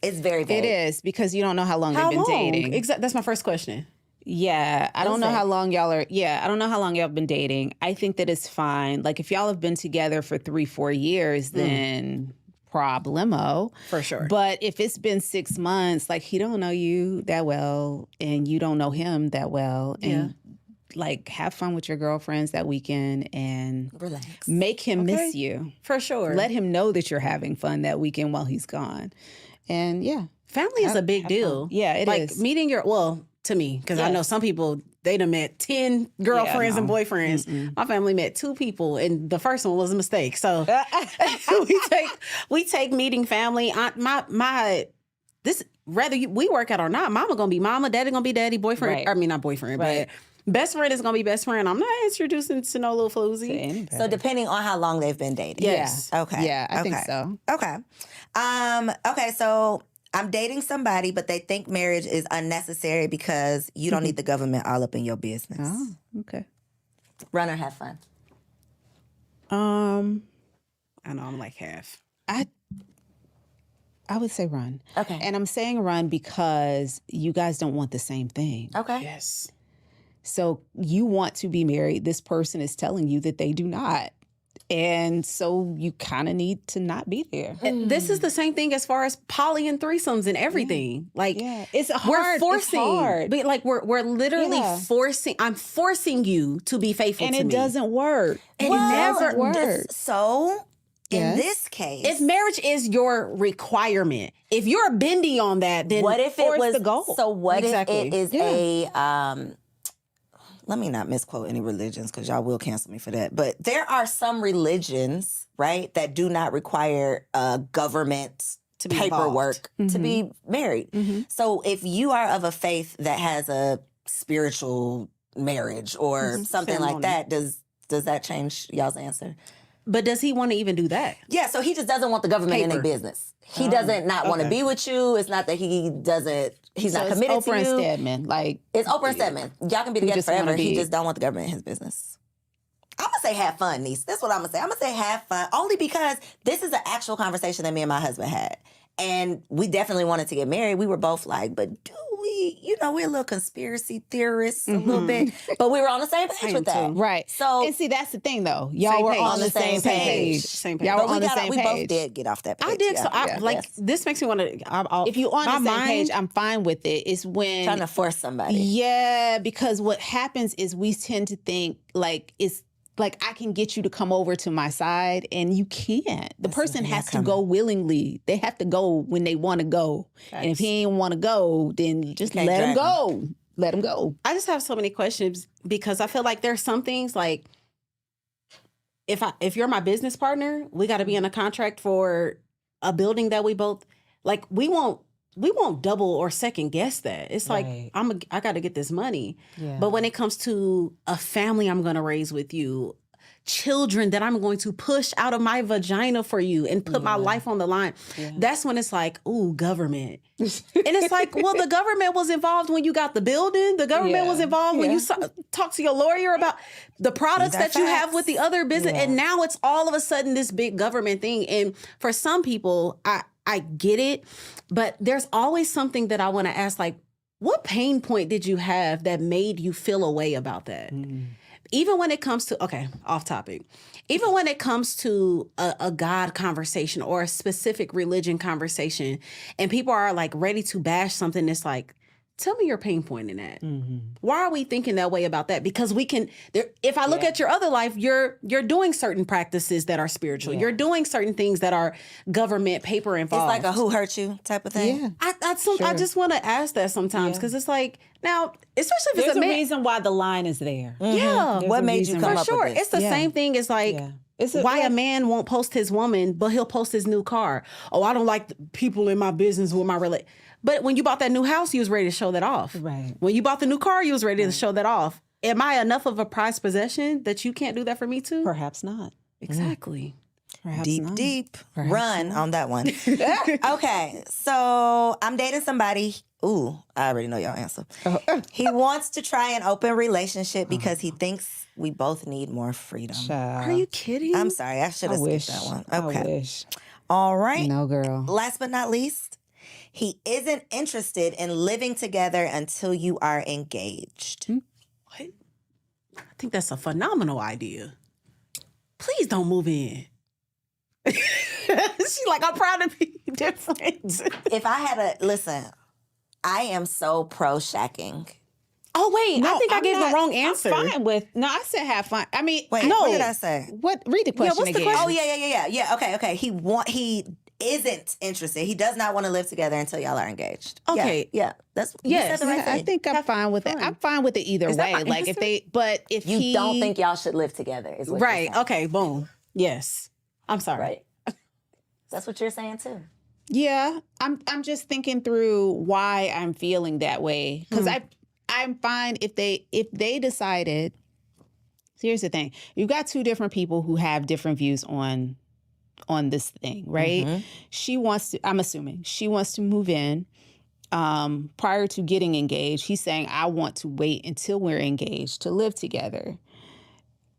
It's very vague. It is because you don't know how long How they've been long? dating. That's my first question. Yeah, I don't know Okay. how long y'all are. Yeah, I don't know how long y'all have been dating. I think that it's fine. Like if y'all have been together for 3-4 years, then problemo. For sure. But if it's been 6 months, like he don't know you that well, and you don't know him that well, and like have fun with your girlfriends that weekend and Relax. make him miss you. For sure. Let him know that you're having fun that weekend while he's gone. And yeah. Family is a big have deal. fun. Yeah, it like is. meeting to me, because I know some people, they done met 10 girlfriends and boyfriends. My family met 2 people, and the first one was a mistake. So we take meeting family. We work out or not, mama gonna be mama, daddy gonna be daddy, boyfriend. Right. I mean, not boyfriend, but best friend is gonna be best friend. I'm not introducing to no little floozy. So depending on how long they've been dating. Yes. Okay. Yeah, I think so. Okay. Okay, so I'm dating somebody, but they think marriage is unnecessary because you don't need the government all up in your business. Oh, okay. Run or have fun. I know I'm like half. I would say run. Okay. And I'm saying run because you guys don't want the same thing. Okay. Yes. So you want to be married. This person is telling you that they do not. And so you kind of need to not be there. This is the same thing as far as poly and threesomes and everything. Like, It's hard. we're forcing, It's hard. but like we're literally Yeah. forcing. I'm forcing you to be faithful And to it me. doesn't work. It Well, never works. So in Yes. this case, If marriage is your requirement, if you're bendy on that, then what if it force was the goal. So what Exactly. if it is a let me not misquote any religions because y'all will cancel me for that. But there are some religions, right, that do not require government To be paperwork to be married. So if you are of a faith that has a spiritual marriage or something like Ceremony. that, does that change y'all's answer? But does he want to even do that? Yeah, so he just doesn't want the government in their Paper. business. He doesn't not want to be with you. It's not that he's So not it's committed Oprah to and you. Stedman. Like, It's Oprah and Stedman. Y'all can be together just wanna forever. He be- just don't want the government in his business. I'm going to say have fun, niece. That's what I'm going to say. I'm going to say have fun only because this is an actual conversation that me and my husband had. And we definitely wanted to get married. We were both like, but do we, we're a little conspiracy theorists a little bit. But we were on the same page with that. too. right. So and see, that's the thing, though. Y'all Same were page. on the same page. Same page. Y'all but were on the same we page. both did get off that page. I did. Yeah, So I yeah, like yes. this makes me want to. If you're on my the same mind, page, I'm fine with it. It's when Trying to force somebody. Yeah, because what happens is we tend to think like it's like I can get you to come over to my side, and you can't. The person has to go willingly. They have to go when they want to go. And if he ain't want to go, then just can't let him drag go. Let him go. I just have so many questions because I feel like there's some things like if you're my business partner, we got to be in a contract for a building that we both like. We won't double or second guess that. It's like Right. I got to get this money. Yeah. But when it comes to a family I'm going to raise with you, children that I'm going to push out of my vagina for you and put my life on the line, that's when it's like, ooh, government. And it's like, well, the government was involved when you got the building. The government was involved when you talked to your lawyer about the products that you have with the other business. And now it's all of a sudden this big government thing. And for some people, I get it, but there's always something that I want to ask, like, what pain point did you have that made you feel a way about that? Even when it comes to, okay, off topic. Even when it comes to a God conversation or a specific religion conversation, and people are like ready to bash something that's like, tell me your pain point in that. Why are we thinking that way about that? Because we can, if I look at your other life, you're doing certain practices that are spiritual. You're doing certain things that are government paper involved. It's like a who hurt you type of thing. Yeah. I just want to ask that sometimes because it's like, now, especially if There's it's a a man. reason why the line is there. Yeah. There's What a made you reason come For up sure. with this? It's the same thing as like why a man won't post his woman, but he'll post his new car. Oh, I don't like the people in my business with my relate. But when you bought that new house, you was ready to show that off. Right. When you bought the new car, you was ready to show that off. Am I enough of a prized possession that you can't do that for me too? Perhaps not. Exactly. Perhaps Deep, not. deep run on that one. Okay, so I'm dating somebody. Ooh, I already know y'all answer. He wants to try an open relationship because he thinks we both need more freedom. Are you kidding? I'm sorry, I should have skipped wish. that one. I Okay. wish. All right. No, girl. Last but not least, he isn't interested in living together until you are engaged. What? I think that's a phenomenal idea. Please don't move in. She's like, I'm proud to be different. If I had listen, I am so pro shacking. Oh wait, I think I gave the wrong answer. I'm fine with. No, I said have fun. I mean, Wait, no. what did I say? What? Read the question what's the again. question? Oh yeah. Okay. He isn't interested. He does not want to live together until y'all are engaged. Okay. Yeah. That's you Yes. said the right I thing. think I'm fine with it. I'm fine with it either Is that way. my Like if answer? they, but if You he don't think y'all should live together, is what you're Right. saying. Okay. Boom. Yes. I'm sorry. Right. That's what you're saying too. Yeah, I'm just thinking through why I'm feeling that way because I'm fine if they decided. Here's the thing: you've got two different people who have different views on this thing, right? She wants to. I'm assuming she wants to move in prior to getting engaged. He's saying, "I want to wait until we're engaged to live together."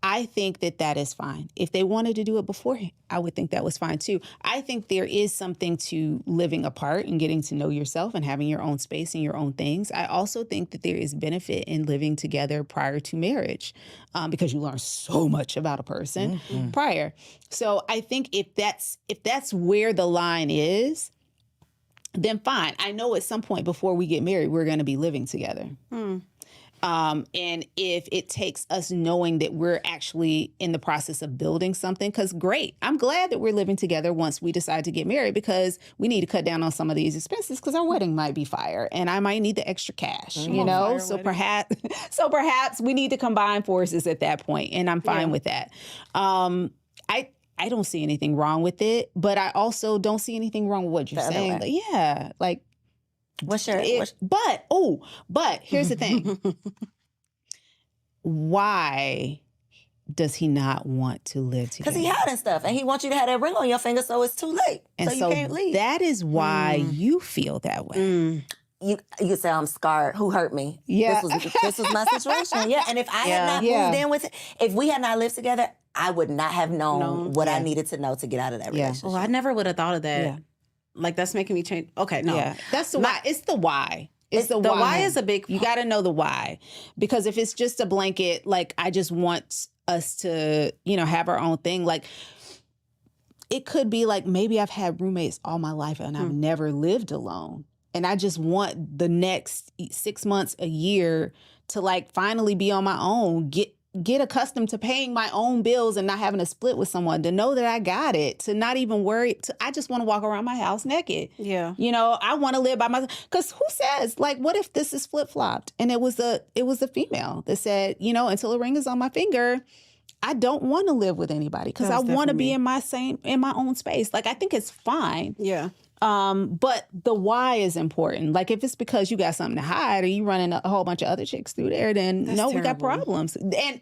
I think that is fine. If they wanted to do it beforehand, I would think that was fine too. I think there is something to living apart and getting to know yourself and having your own space and your own things. I also think that there is benefit in living together prior to marriage because you learn so much about a person prior. So I think if that's where the line is, then fine. I know at some point before we get married, we're going to be living together. And if it takes us knowing that we're actually in the process of building something, because great, I'm glad that we're living together once we decide to get married because we need to cut down on some of these expenses because our wedding might be fire and I might need the extra cash, you know? So perhaps we need to combine forces at that point, and I'm fine with that. I don't see anything wrong with it, but I also don't see anything wrong with what you're saying. But yeah, like. But here's the thing. Why does he not want to live together? Because he hiding stuff and he wants you to have that ring on your finger so it's too late. And so you can't leave. That is why you feel that way. You say I'm scarred. Who hurt me? Yeah. This was my situation. Yeah. And if I had not moved in with it, if we had not lived together, I would not have known what I needed to know to get out of that relationship. Oh, I never would have thought of that. Yeah. Like that's making me change. Okay, no. Yeah. That's the why. It's the why. It's the why. Why is a big. You got to know the why, because if it's just a blanket, like I just want us to, have our own thing. Like it could be like maybe I've had roommates all my life and I've never lived alone, and I just want the next 6 months, a year to like finally be on my own, get accustomed to paying my own bills and not having to split with someone, to know that I got it, to not even worry. I just want to walk around my house naked. Yeah. I want to live by myself. Because who says, like, what if this is flip-flopped? And it was a female that said, until a ring is on my finger, I don't want to live with anybody because I want to be in my own space. Like, I think it's fine. Yeah. But the why is important. Like if it's because you got something to hide or you running a whole bunch of other chicks through there, then we got problems. And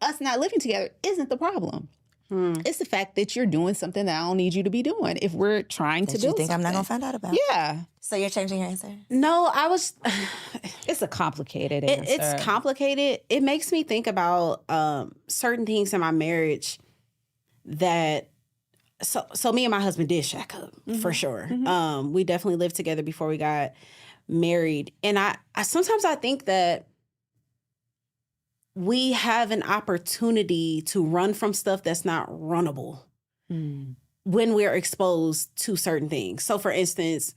us not living together isn't the problem. It's the fact that you're doing something that I don't need you to be doing if we're trying to build you think something. I'm not going to find out about? Yeah. So you're changing your answer? No, I was... It's a complicated answer. It's complicated. It makes me think about certain things in my marriage that... So me and my husband did shack up for sure. We definitely lived together before we got married. And I sometimes I think that we have an opportunity to run from stuff that's not runnable when we're exposed to certain things. So for instance,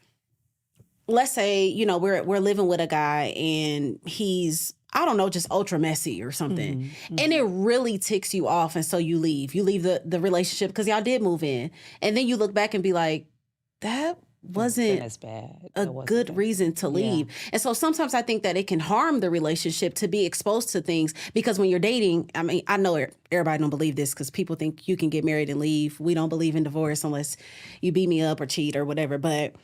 let's say, we're living with a guy and he's, I don't know, just ultra messy or something. And it really ticks you off. And so you leave. You leave the relationship because y'all did move in. And then you look back and be like, that wasn't as bad. a good reason to leave. Yeah. And so sometimes I think that it can harm the relationship to be exposed to things because when you're dating, I mean, I know everybody don't believe this because people think you can get married and leave. We don't believe in divorce unless you beat me up or cheat or whatever. But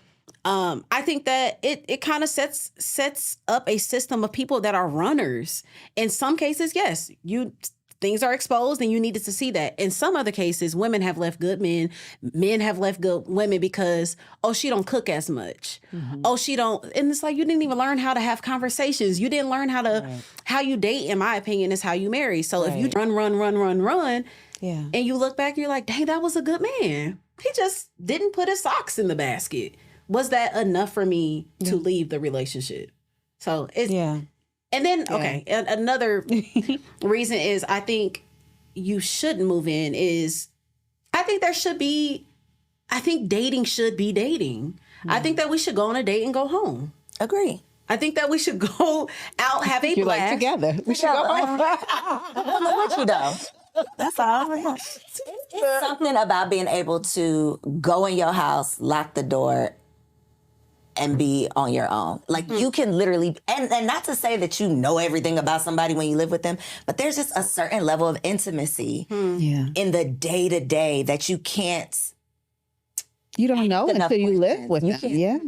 I think that it kind of sets up a system of people that are runners. In some cases, yes, things are exposed and you needed to see that. In some other cases, women have left good men have left good women because, she don't cook as much. She don't, and it's like you didn't even learn how to have conversations. You didn't learn how you date, in my opinion, is how you marry. So if you run, and you look back and you're like, dang, that was a good man. He just didn't put his socks in the basket. Was that enough for me to leave the relationship? So it's... Yeah. And then, okay, another reason is I think you shouldn't move in is I think dating should be dating. I think that we should go on a date and go home. Agree. I think that we should go out, have a You're blast. like together. We should go. I'm with you though. That's all. It's something about being able to go in your house, lock the door, and be on your own. Like you can literally, and not to say that you know everything about somebody when you live with them, but there's just a certain level of intimacy in the day-to-day that you can't You don't know until you live with them. Yeah.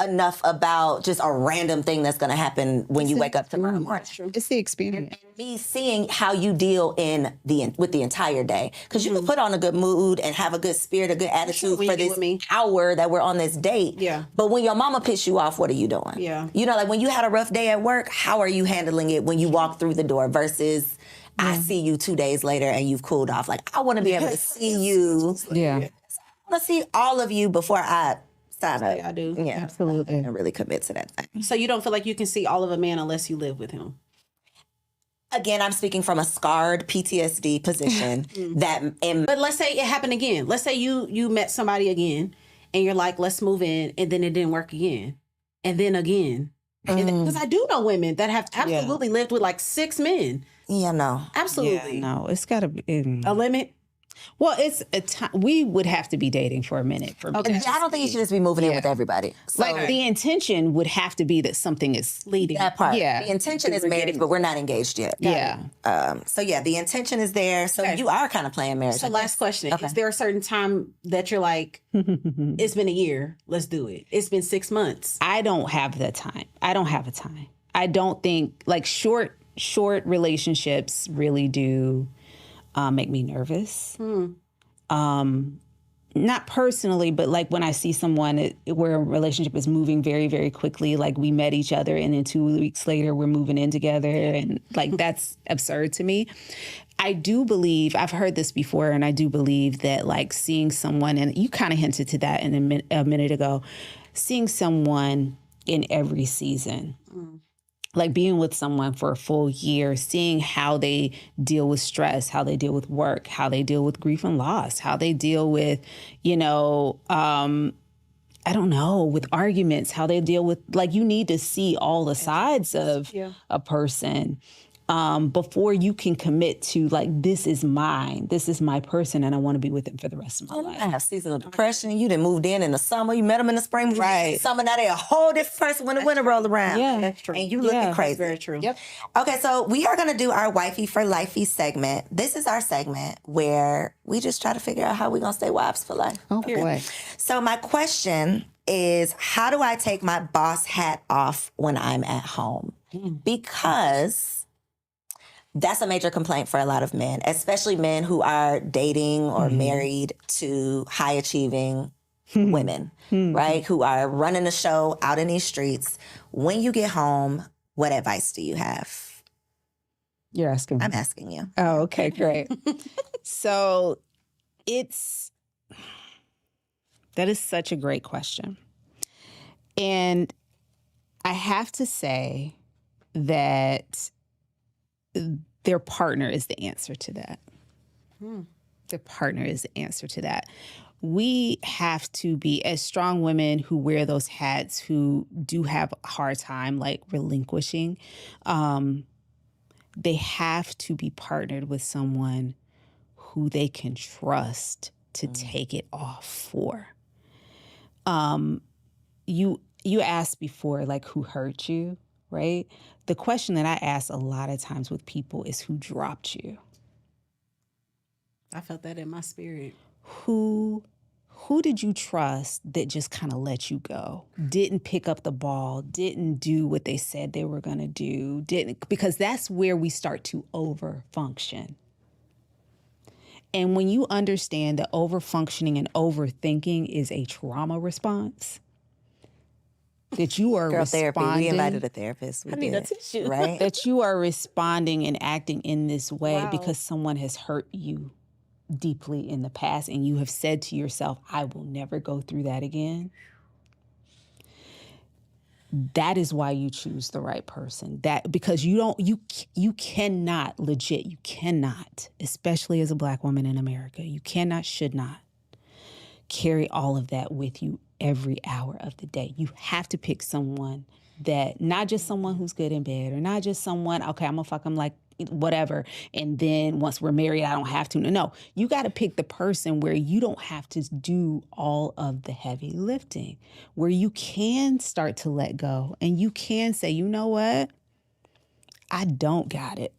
enough about just a random thing that's going to happen when you wake up tomorrow morning. It's the experience. Me seeing how you deal with the entire day, because you can put on a good mood and have a good spirit, a good attitude when for you this with me. hour that we're on this date. Yeah. But when your mama pissed you off, what are you doing? Yeah. You know, like when you had a rough day at work, how are you handling it when you walk through the door versus I see you 2 days later and you've cooled off? Like I want to be able to see you. Yeah. I want to see all of you before I sign up. I do. Yeah, Absolutely. and really commit to that thing. So you don't feel like you can see all of a man unless you live with him? Again, I'm speaking from a scarred PTSD position But let's say it happened again. Let's say you met somebody again and you're like, let's move in, and then it didn't work again. And then again. Because I do know women that have absolutely lived with like 6 men. Yeah, no. Absolutely. No, it's got to be. A limit? Well, it's a time. We would have to be dating for a minute for me. Okay. I don't think you should just be moving in with everybody. So, Like the intention would have to be that something is Leading. that part. Yeah. The intention is marriage, but we're not engaged yet. Yeah. So yeah, the intention is there. So you are kind of playing marriage. So I last guess. question. Okay. Is there a certain time that you're like, it's been a year, let's do it. It's been 6 months. I don't have the time. I don't have a time. I don't think like short relationships really do make me nervous. Not personally, but like when I see someone where a relationship is moving very, very quickly, like we met each other and then 2 weeks later we're moving in together, and like that's absurd to me. I do believe, I've heard this before, and I do believe that like seeing someone, and you kind of hinted to that in a minute ago, seeing someone in every season. Like being with someone for a full year, seeing how they deal with stress, how they deal with work, how they deal with grief and loss, how they deal with, I don't know, with arguments, how they deal with, like you need to see all the sides of a person before you can commit to like, this is mine, this is my person, and I want to be with them for the rest of my life. I have seasonal depression. You done moved in the summer. You met them in the spring. Right. Summer, now they're a whole different person when the winter roll around. Yeah. That's true. And you looking crazy. That's very true. Yep. Okay, so we are going to do our Wifey for Lifey segment. This is our segment where we just try to figure out how we're going to stay wives for life. Oh boy. So my question is, how do I take my boss hat off when I'm at home? Because that's a major complaint for a lot of men, especially men who are dating or married to high achieving women, right? Who are running the show out in these streets. When you get home, what advice do you have? You're asking me. I'm asking you. Oh, okay, great. So that is such a great question. And I have to say that their partner is the answer to that. Their partner is the answer to that. We have to be, as strong women who wear those hats, who do have a hard time like relinquishing, they have to be partnered with someone who they can trust to take it off for. You asked before, like, who hurt you, right? The question that I ask a lot of times with people is, who dropped you? I felt that in my spirit. Who did you trust that just kind of let you go? Didn't pick up the ball, didn't do what they said they were going to do, because that's where we start to overfunction. And when you understand that overfunctioning and overthinking is a trauma response, that you are Therapy. responding. We invited a therapist. We need a did. tissue. Right? That you are responding and acting in this way Wow. because someone has hurt you deeply in the past, and you have said to yourself, I will never go through that again. That is why you choose the right person. Because you cannot, especially as a Black woman in America, you cannot, should not carry all of that with you every hour of the day. You have to pick someone that, not just someone who's good in bed, or not just someone, okay, I'm gonna fuck him like whatever, and then once we're married, I don't have to. No, you got to pick the person where you don't have to do all of the heavy lifting, where you can start to let go and you can say, you know what? I don't got it.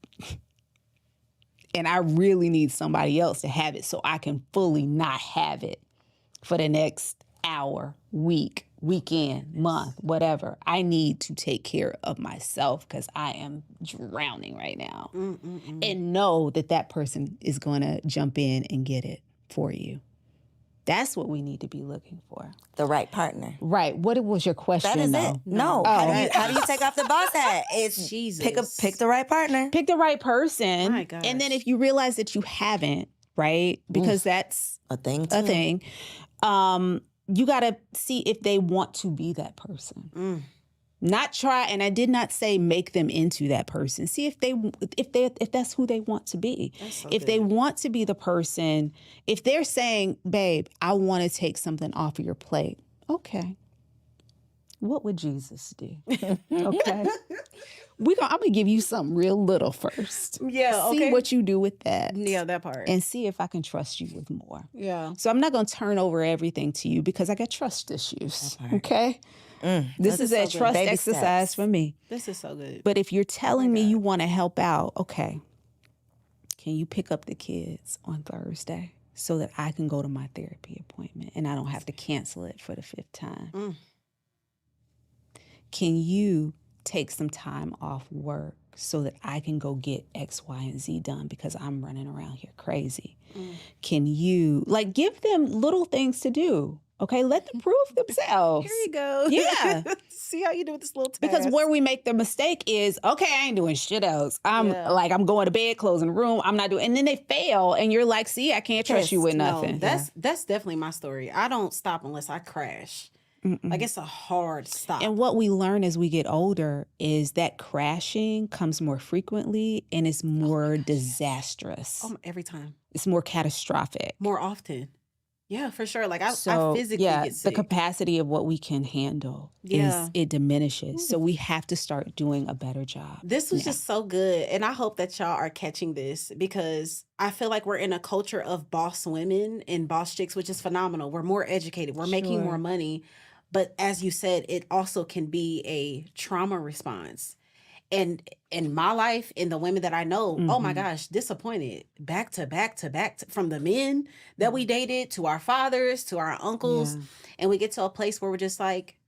And I really need somebody else to have it so I can fully not have it for the next hour, week, weekend, month, whatever. I need to take care of myself because I am drowning right now. And know that that person is going to jump in and get it for you. That's what we need to be looking for. The right partner. Right. What was your question? That is though? it. No. How do you take off the boss hat? It's Jesus. pick the right partner. Pick the right person. My gosh. And then if you realize that you haven't, right? Because that's A thing too. a thing. You got to see if they want to be that person. Not try, and I did not say make them into that person. See if that's who they want to be. If they want to be the person, if they're saying, babe, I want to take something off of your plate. Okay. What would Jesus do? Okay. I'm going to give you something real little first. Yeah, okay. See what you do with that. Yeah, that part. And see if I can trust you with more. Yeah. So I'm not going to turn over everything to you because I got trust issues. Okay? This is a trust Baby exercise steps. for me. This is so good. But if you're telling me you want to help out, okay, can you pick up the kids on Thursday so that I can go to my therapy appointment and I don't have to cancel it for the 5th time? Can you take some time off work so that I can go get X, Y, and Z done because I'm running around here crazy? Can you, give them little things to do? Okay, let them prove themselves. Here you go. Yeah. See how you do with this little task. Because where we make the mistake is, okay, I ain't doing shit else. I'm going to bed, closing the room. I'm not doing, and then they fail, and you're like, see, I can't trust you with nothing. No, that's definitely my story. I don't stop unless I crash. Like, it's a hard stop. And what we learn as we get older is that crashing comes more frequently and it's more disastrous. Every time. It's more catastrophic. More often. Yeah, for sure. Like, I physically get sick. The capacity of what we can handle it diminishes. So we have to start doing a better job. This was just so good. And I hope that y'all are catching this because I feel like we're in a culture of boss women and boss chicks, which is phenomenal. We're more educated. We're making more money. But as you said, it also can be a trauma response. And in my life, in the women that I know, oh my gosh, disappointed back to back to back from the men that we dated to our fathers, to our uncles. Yeah. And we get to a place where we're just like,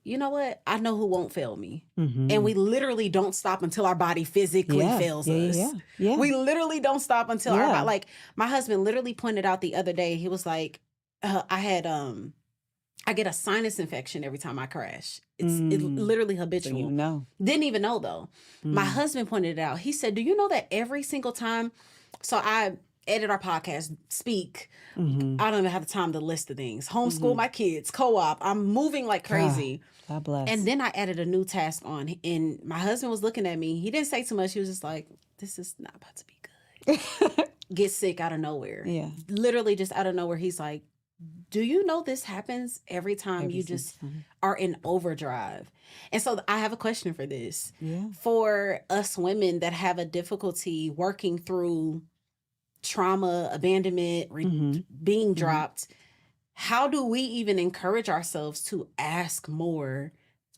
you know what? I know who won't fail me. And we literally don't stop until our body physically fails us. Yeah. We literally don't stop until our body. Like, my husband literally pointed out the other day, he was like, I get a sinus infection every time I crash. It's literally habitual. So you know. Didn't even know though. My husband pointed it out. He said, do you know that every single time, so I edit our podcast, speak, I don't even have the time to list the things. Homeschool my kids, co-op, I'm moving like crazy. God bless. And then I added a new task on and my husband was looking at me. He didn't say too much. He was just like, this is not about to be good. Get sick out of nowhere. Yeah. Literally just out of nowhere. He's like, do you know this happens every time you just are in overdrive? And so I have a question for this. Yeah. For us women that have a difficulty working through trauma, abandonment, being dropped, how do we even encourage ourselves to ask more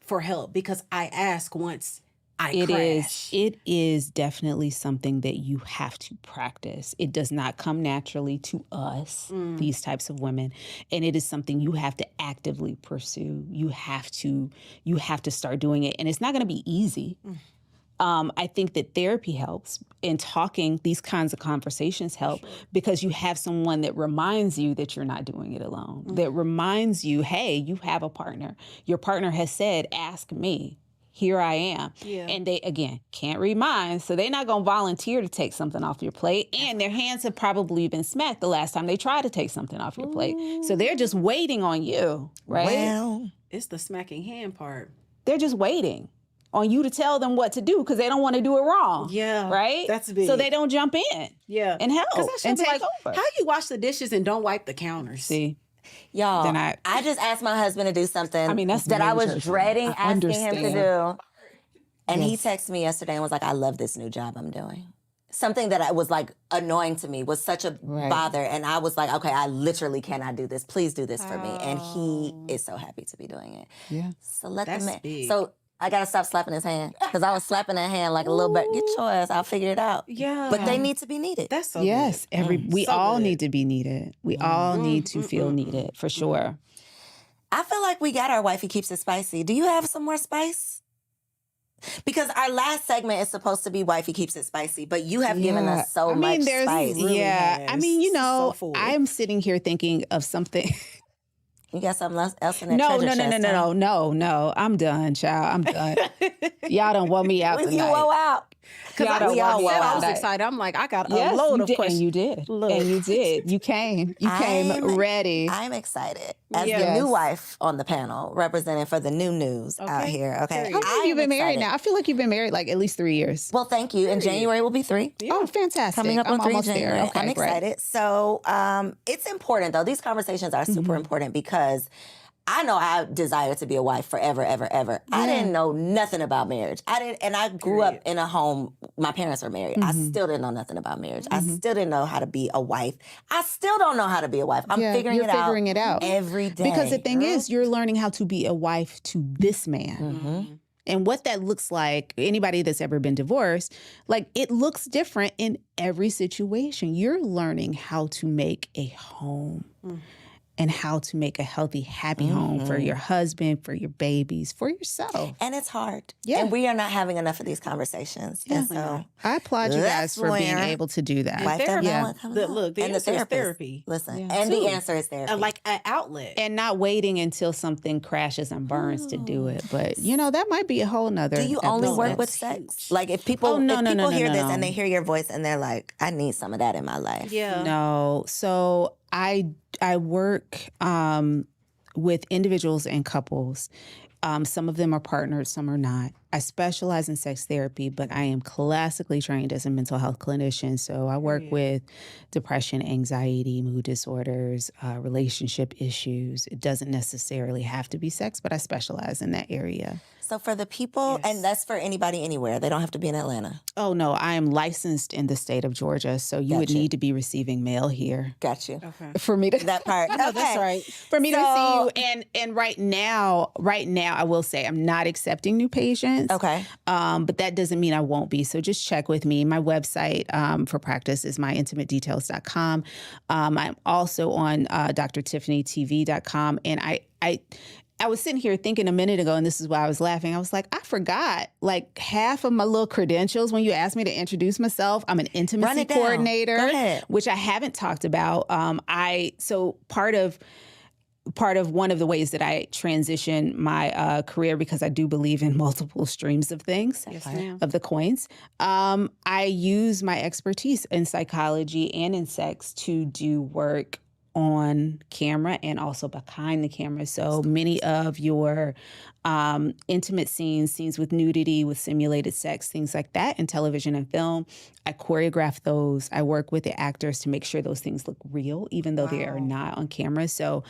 for help? Because I ask once I crash. It is definitely something that you have to practice. It does not come naturally to us, these types of women. And it is something you have to actively pursue. You have to start doing it. And it's not going to be easy. I think that therapy helps, and talking these kinds of conversations help because you have someone that reminds you that you're not doing it alone, that reminds you, hey, you have a partner. Your partner has said, ask me. Here I am. Yeah. And they, again, can't read minds, so they're not going to volunteer to take something off your plate. And their hands have probably been smacked the last time they tried to take something off your plate. So they're just waiting on you, right? Well, it's the smacking hand part. They're just waiting on you to tell them what to do because they don't want to do it wrong. Yeah. Right? That's big. So they don't jump in and help and take over. How you wash the dishes and don't wipe the counters? See? Y'all, then I just asked my husband to do something that's that I was major. dreading I asking him to understand. do. And he Yes. texted me yesterday and was like, I love this new job I'm doing. Something that was like annoying to me, was such a bother. And I was like, okay, I literally cannot do this. Please do this for me. And he is so happy to be doing it. Yeah. So let That's the man. big. So I gotta stop slapping his hand because I was slapping that hand like a little bit. Get your ass, I'll figure it out. Yeah. But they need to be needed. That's so Yes, good. we So all good. need to be needed. We all need to feel needed, for sure. I feel like we got our wifey keeps it spicy. Do you have some more spice? Because our last segment is supposed to be wifey keeps it spicy, but you have given us so much spice. really I has. mean, So full. I'm sitting here thinking of something. You got something else in that No, treasure chest, huh? no. I'm done, child. I'm done. Y'all done wore me out You tonight. woe out. Y'all done we wore all me wore out I was tonight. excited. I'm like, I got Yes, a load you of did, questions. and you did. Look. And you did. You came. You came ready. I'm excited. As the Yes. new wife on the panel, representing for the new news out Okay. here. Okay. Period. How long have you I'm been married excited. now? I feel like you've been married like at least 3 years. Well, thank you. In January will be 3. Oh, fantastic. Coming up I'm on 3 almost January. there. Okay, I'm great. excited. So it's important, though. These conversations are super important because I know I desire to be a wife forever, ever, ever. I didn't know nothing about marriage. And I grew up in a home, my parents were married. I still didn't know nothing about marriage. I still didn't know how to be a wife. I still don't know how to be a wife. I'm Yeah, figuring you're it out. figuring it out. Every day. Because the thing is, you're learning how to be a wife to this man. And what that looks like, anybody that's ever been divorced, like it looks different in every situation. You're learning how to make a home. And how to make a healthy, happy home for your husband, for your babies, for yourself. And it's hard. Yeah. And we are not having enough of these conversations. And so I applaud you guys That's for being where able to do that. wife that therapy. balance comes out. Look, the and answer is therapist. therapy. Listen, and the answer is therapy. Like an outlet. And not waiting until something crashes and burns to do it. But, that might be a whole nother Do you only episode. work with That's sex? huge. Like if people, Oh, no, if no, people no, hear no, this no. and they hear your voice and they're like, I need some of that in my life. Yeah. No. So I work with individuals and couples. Some of them are partnered, some are not. I specialize in sex therapy, but I am classically trained as a mental health clinician. So I work with depression, anxiety, mood disorders, relationship issues. It doesn't necessarily have to be sex, but I specialize in that area. So for the people, and that's for anybody anywhere. They don't have to be in Atlanta. Oh, no, I am licensed in the state of Georgia, so you would Gotcha. need to be receiving mail here. Got you. Okay. For me to That part. No, that's right. for me to So- see you. And right now, I will say I'm not accepting new patients. Okay. But that doesn't mean I won't be. So just check with me. My website for practice is myintimatedetails.com. I'm also on drtiffanytv.com. And I was sitting here thinking a minute ago, and this is why I was laughing. I was like, I forgot like half of my little credentials when you asked me to introduce myself. I'm an intimacy Run it down. coordinator, Go ahead. which I haven't talked about. So part of one of the ways that I transition my career, because I do believe in multiple streams of things, Yes, ma'am. of the coins, I use my expertise in psychology and in sex to do work on camera and also behind the camera. So many of your intimate scenes with nudity, with simulated sex, things like that in television and film, I choreograph those. I work with the actors to make sure those things look real, even though they are not on camera. So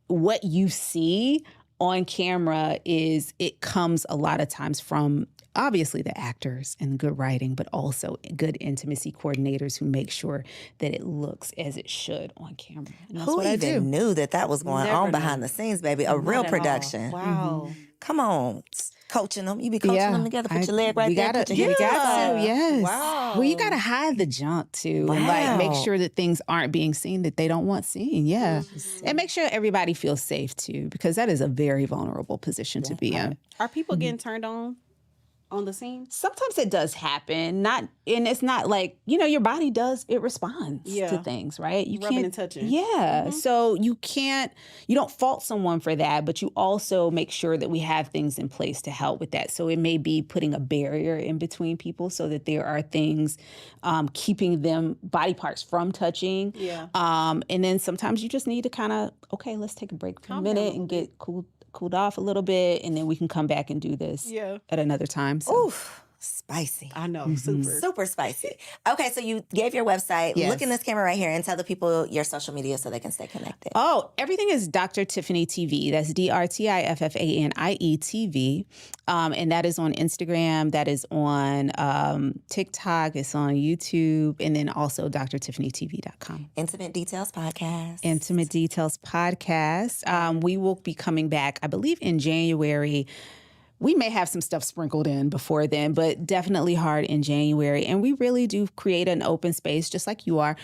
what you see on camera it comes a lot of times from obviously the actors and good writing, but also good intimacy coordinators who make sure that it looks as it should on camera. And that's Who what I do. even knew that was going Never on knew. behind the scenes, baby? A real Not at all. production. Wow. Come on. Coaching them. You be coaching them together. Put your leg right we there. Gotta, Put your we hips got up. to, yes. Wow. Well, you got to hide the junk too, and like make Wow. sure that things aren't being seen that they don't want seen. Yeah, and make sure everybody feels safe too, because that is a very vulnerable position to be in. Are people getting turned on the scene? Sometimes it does happen, and it's not like, your body it responds to things, right? You Rubbing can't, and touching. Yeah. So you don't fault someone for that, but you also make sure that we have things in place to help with that. So it may be putting a barrier in between people so that there are things keeping them body parts from touching. Yeah. And then sometimes you just need to kind of, okay, let's take a break for a minute and get cooled off a little bit, and then we can come back and do this at another time. So. Oof. Spicy. I know, Super spicy. Okay, so you gave your website. Yes. Look in this camera right here and tell the people your social media so they can stay connected. Oh, everything is Dr. Tiffany TV. That's DrTiffanie TV. And that is on Instagram. That is on TikTok. It's on YouTube. And then also drtiffanytv.com. Intimate Details Podcast. Intimate Details Podcast. We will be coming back, I believe, in January. We may have some stuff sprinkled in before then, but definitely hard in January. And we really do create an open space, just like you are,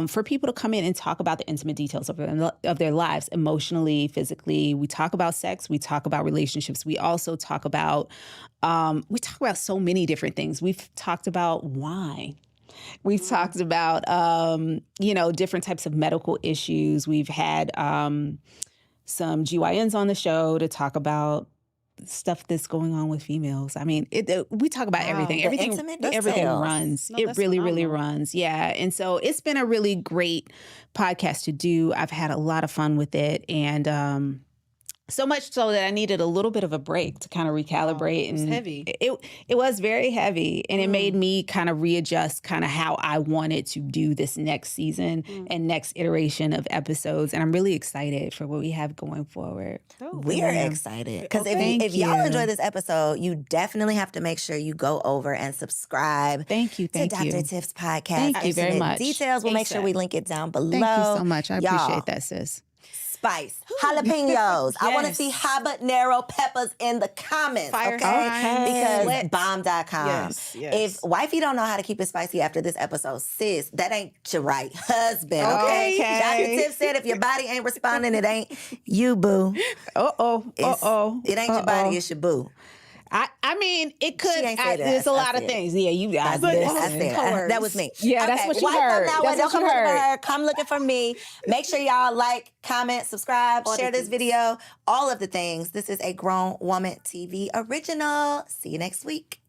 for people to come in and talk about the intimate details of their lives, emotionally, physically. We talk about sex. We talk about relationships. We also talk about, so many different things. We've talked about wine. We've talked about, different types of medical issues. We've had some GYNs on the show to talk about stuff that's going on with females. I mean, we talk about everything. Everything runs. No, it really, really phenomenal. runs. Yeah. And so it's been a really great podcast to do. I've had a lot of fun with it. And so much so that I needed a little bit of a break to kind of recalibrate. It was and heavy. It was very heavy. And it made me kind of readjust kind of how I wanted to do this next season and next iteration of episodes. And I'm really excited for what we have going forward. We're excited. Because Thank if y'all you. enjoy this episode, you definitely have to make sure you go over and subscribe Thank you. to Dr. Tiff's podcast. Thank you very Intimate much. Details. We'll make sure we link it down below. Thank you so much. I Y'all, appreciate that, sis. Spice, jalapenos. I want to Yes. see habanero peppers in the comments, Fire okay? sign. Because bomb.com. Yes, yes. If wifey don't know how to keep it spicy after this episode, sis, that ain't your right husband, okay? Okay. Dr. Tiff said if your body ain't responding, it ain't you, boo. It ain't your body, it's your boo. I mean, it could. She ain't say that. There's a I lot of said. things. Yeah, you guys. I listen. said that was me. Yeah, that's what you wife heard. Up now, That's don't what you come looking for heard. her. Come looking for me. Make sure y'all like, comment, subscribe, share this video, all of the things. This is a Grown Woman TV original. See you next week.